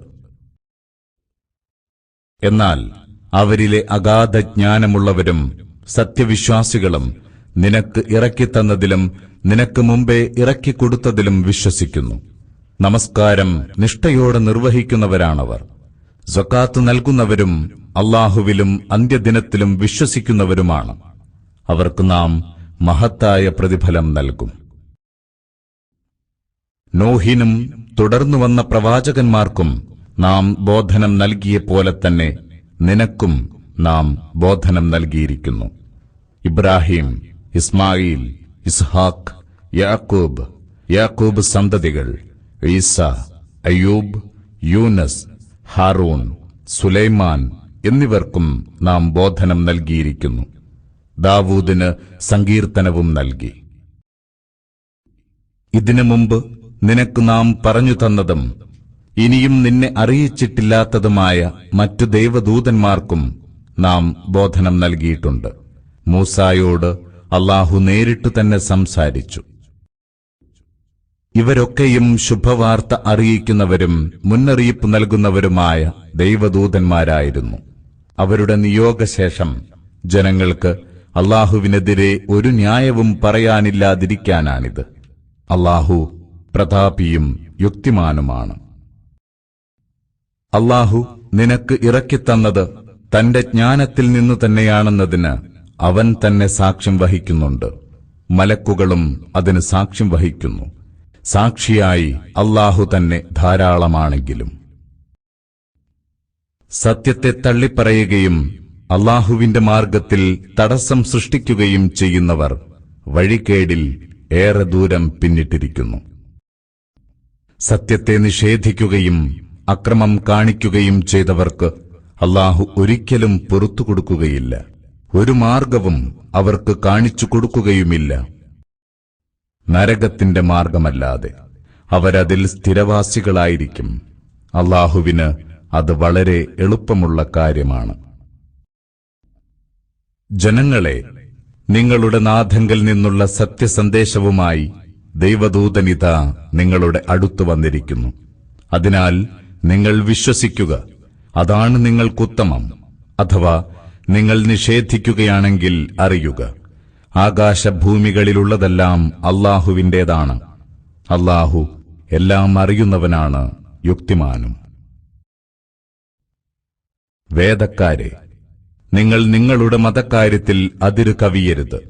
എന്നാൽ അവരിലെ അഗാധജ്ഞാനമുള്ളവരും സത്യവിശ്വാസികളും നിനക്ക് ഇറക്കിത്തന്നതിലും നിനക്ക് മുമ്പേ ഇറക്കിക്കൊടുത്തതിലും വിശ്വസിക്കുന്നു. നമസ്കാരം നിഷ്ഠയോടെ നിർവഹിക്കുന്നവരാണവർ. സക്കാത്ത് നൽകുന്നവരും അല്ലാഹുവിലും അന്ത്യദിനത്തിലും വിശ്വസിക്കുന്നവരുമാണ്. അവർക്ക് നാം മഹത്തായ പ്രതിഫലം നൽകും. നോഹിനും തുടർന്നു വന്ന പ്രവാചകന്മാർക്കും നാം ബോധനം നൽകിയപോലെ തന്നെ നിനക്കും നാം ബോധനം നൽകിയിരിക്കുന്നു. ഇബ്രാഹിം, ഇസ്മായിൽ, ഇസ്ഹാഖ്, യാക്കൂബ് സന്തതികൾ, ഈസ, അയ്യൂബ്, യൂനസ്, ഹാറൂൺ, സുലൈമാൻ എന്നിവർക്കും നാം ബോധനം നൽകിയിരിക്കുന്നു. ദാവൂദിന് സങ്കീർത്തനവും നൽകി. ഇതിനു മുമ്പ് നിനക്ക് നാം പറഞ്ഞു തന്നതും ഇനിയും നിന്നെ അറിയിച്ചിട്ടില്ലാത്തതുമായ മറ്റു ദൈവദൂതന്മാർക്കും നാം ബോധനം നൽകിയിട്ടുണ്ട്. മൂസായോട് അല്ലാഹു നേരിട്ടു തന്നെ സംസാരിച്ചു. ഇവരൊക്കെയും ശുഭവാർത്ത അറിയിക്കുന്നവരും മുന്നറിയിപ്പ് നൽകുന്നവരുമായ ദൈവദൂതന്മാരായിരുന്നു. അവരുടെ നിയോഗശേഷം ജനങ്ങൾക്ക് അല്ലാഹുവിനെതിരെ ഒരു ന്യായവും പറയാനില്ലാതിരിക്കാനാണിത്. അല്ലാഹു പ്രതാപിയും യുക്തിമാനുമാണ്. അല്ലാഹു നിനക്ക് ഇറക്കിത്തന്നത് തന്റെ ജ്ഞാനത്തിൽ നിന്നു തന്നെയാണെന്നതിന് അവൻ തന്നെ സാക്ഷ്യം വഹിക്കുന്നുണ്ട്. മലക്കുകളും അതിന് സാക്ഷ്യം വഹിക്കുന്നു. സാക്ഷിയായി അല്ലാഹു തന്നെ ധാരാളമാണെങ്കിലും. സത്യത്തെ തള്ളിപ്പറയുകയും അല്ലാഹുവിന്റെ മാർഗത്തിൽ തടസ്സം സൃഷ്ടിക്കുകയും ചെയ്യുന്നവർ വഴികേടിൽ ഏറെ ദൂരം പിന്നിട്ടിരിക്കുന്നു. സത്യത്തെ നിഷേധിക്കുകയും അക്രമം കാണിക്കുകയും ചെയ്തവർക്ക് അല്ലാഹു ഒരിക്കലും പൊറുത്തുകൊടുക്കുകയില്ല. ഒരു മാർഗവും അവർക്ക് കാണിച്ചു കൊടുക്കുകയുമില്ല, നരകത്തിന്റെ മാർഗമല്ലാതെ. അവരതിൽ സ്ഥിരവാസികളായിരിക്കും. അല്ലാഹുവിന് അത് വളരെ എളുപ്പമുള്ള കാര്യമാണ്. ജനങ്ങളെ, നിങ്ങളുടെ നാഥങ്കൽ നിന്നുള്ള സത്യസന്ദേശവുമായി ദൈവദൂതനിതാ നിങ്ങളുടെ അടുത്തു വന്നിരിക്കുന്നു. അതിനാൽ നിങ്ങൾ വിശ്വസിക്കുക. അതാണ് നിങ്ങൾക്കുത്തമം. അഥവാ നിങ്ങൾ നിഷേധിക്കുകയാണെങ്കിൽ അറിയുക, ആകാശഭൂമികളിലുള്ളതെല്ലാം അല്ലാഹുവിന്റേതാണ്. അല്ലാഹു എല്ലാം അറിയുന്നവനാണ്, യുക്തിമാനും. വേദക്കാരെ, നിങ്ങൾ നിങ്ങളുടെ മതക്കാര്യത്തിൽ അതിരു കവിയരുത്.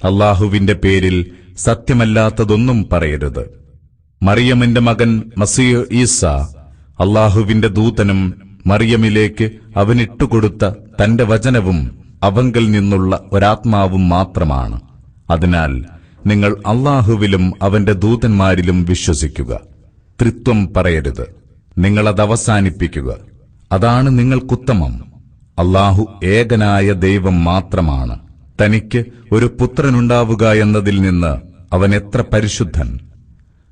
അല്ലാഹുവിന്റെ പേരിൽ സത്യമല്ലാത്തതൊന്നും പറയരുത്. മറിയമിന്റെ മകൻ മസീഹ് ഈസ അല്ലാഹുവിന്റെ ദൂതനും മറിയമിലേക്ക് അവനിട്ടുകൊടുത്ത തന്റെ വചനവും അവങ്കൽ നിന്നുള്ള ഒരാത്മാവും മാത്രമാണ്. അതിനാൽ നിങ്ങൾ അല്ലാഹുവിലും അവന്റെ ദൂതന്മാരിലും വിശ്വസിക്കുക. ത്രിത്വം പറയരുത്. നിങ്ങളത് അവസാനിപ്പിക്കുക. അതാണ് നിങ്ങൾക്കുത്തമം. അല്ലാഹു ഏകനായ ദൈവം മാത്രമാണ്. തനിക്ക് ഒരു പുത്രനുണ്ടാവുക എന്നതിൽ നിന്ന് അവൻ എത്ര പരിശുദ്ധൻ.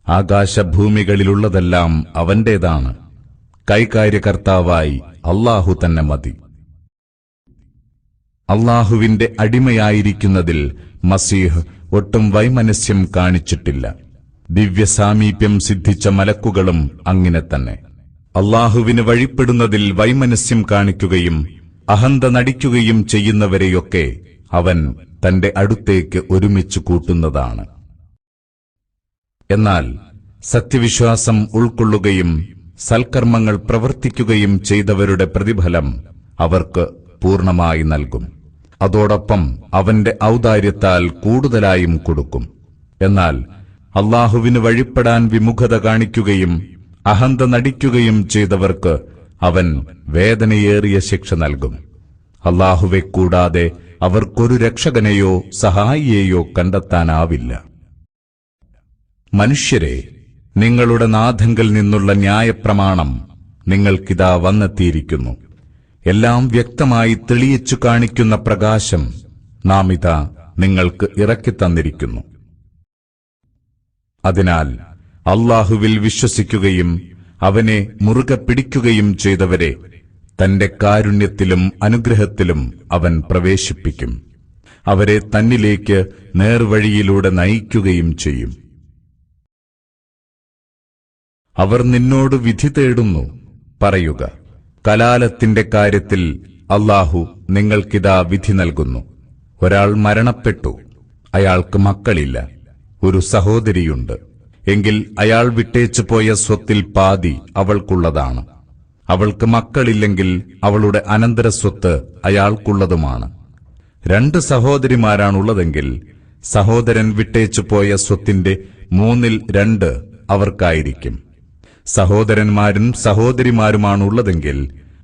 ആകാശഭൂമികളിലുള്ളതെല്ലാം അവന്റേതാണ്. കൈകാര്യകർത്താവായി അല്ലാഹു തന്നെ മതി. അല്ലാഹുവിന്റെ അടിമയായിരിക്കുന്നതിൽ മസീഹ് ഒട്ടും വൈമനസ്യം കാണിച്ചിട്ടില്ല. ദിവ്യസാമീപ്യം സിദ്ധിച്ച മലക്കുകളും അങ്ങനെ തന്നെ. അല്ലാഹുവിന് വഴിപ്പെടുന്നതിൽ വൈമനസ്യം കാണിക്കുകയും അഹന്ത നടിക്കുകയും ചെയ്യുന്നവരെയൊക്കെ അവൻ തന്റെ അടുത്തേക്ക് ഒരുമിച്ച് കൂട്ടുന്നതാണ്. എന്നാൽ സത്യവിശ്വാസം ഉൾക്കൊള്ളുകയും സൽക്കർമ്മങ്ങൾ പ്രവർത്തിക്കുകയും ചെയ്തവരുടെ പ്രതിഫലം അവർക്ക് പൂർണ്ണമായി നൽകും. അതോടൊപ്പം അവന്റെ ഔദാര്യത്താൽ കൂടുതലായും കൊടുക്കും. എന്നാൽ അല്ലാഹുവിന് വഴിപ്പെടാൻ വിമുഖത കാണിക്കുകയും അഹന്ത നടിക്കുകയും ചെയ്തവർക്ക് അവൻ വേദനയേറിയ ശിക്ഷ നൽകും. അല്ലാഹുവെ കൂടാതെ അവർക്കൊരു രക്ഷകനെയോ സഹായിയെയോ കണ്ടെത്താനാവില്ല. മനുഷ്യരെ, നിങ്ങളുടെ നാഥങ്കൽ നിന്നുള്ള ന്യായപ്രമാണം നിങ്ങൾക്കിതാ വന്നെത്തിയിരിക്കുന്നു. എല്ലാം വ്യക്തമായി തെളിയിച്ചു കാണിക്കുന്ന പ്രകാശം നാം ഇതാ നിങ്ങൾക്ക് ഇറക്കിത്തന്നിരിക്കുന്നു. അതിനാൽ അല്ലാഹുവിൽ വിശ്വസിക്കുകയും അവനെ മുറുകെ പിടിക്കുകയും ചെയ്തവരെ തന്റെ കാരുണ്യത്തിലും അനുഗ്രഹത്തിലും അവൻ പ്രവേശിപ്പിക്കും. അവരെ തന്നിലേക്ക് നേർവഴിയിലൂടെ നയിക്കുകയും ചെയ്യും. അവർ നിന്നോട് വിധി തേടുന്നു. പറയുക, കലാലത്തിന്റെ കാര്യത്തിൽ അല്ലാഹു നിങ്ങൾക്കിതാ വിധി നൽകുന്നു. ഒരാൾ മരണപ്പെട്ടു, അയാൾക്ക് മക്കളില്ല, ഒരു സഹോദരിയുണ്ട്. എങ്കിൽ അയാൾ വിട്ടേച്ചു പോയ സ്വത്തിൽ പാതി അവൾക്കുള്ളതാണ്. അവൾക്ക് മക്കളില്ലെങ്കിൽ അവളുടെ അനന്തരസ്വത്ത് അയാൾക്കുള്ളതുമാണ്. 2 സഹോദരിമാരാണുള്ളതെങ്കിൽ സഹോദരൻ വിട്ടേച്ചു പോയ സ്വത്തിന്റെ 2/3 അവർക്കായിരിക്കും. സഹോദരന്മാരും സഹോദരിമാരുമാണുള്ളതെങ്കിൽ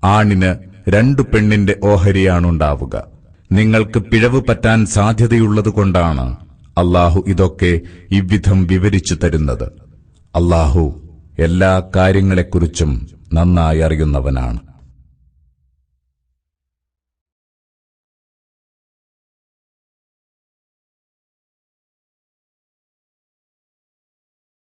ആണിന് 2 പെണ്ണിന്റെ ഓഹരിയാണുണ്ടാവുക. നിങ്ങൾക്ക് പിഴവ് പറ്റാൻ സാധ്യതയുള്ളതുകൊണ്ടാണ് അല്ലാഹു ഇതൊക്കെ ഇவ்விധം വിവരിച്ചു തരുന്നത്. അല്ലാഹു എല്ലാ കാര്യങ്ങളെക്കുറിച്ചും നന്നായി അറിയുന്നവനാണ്.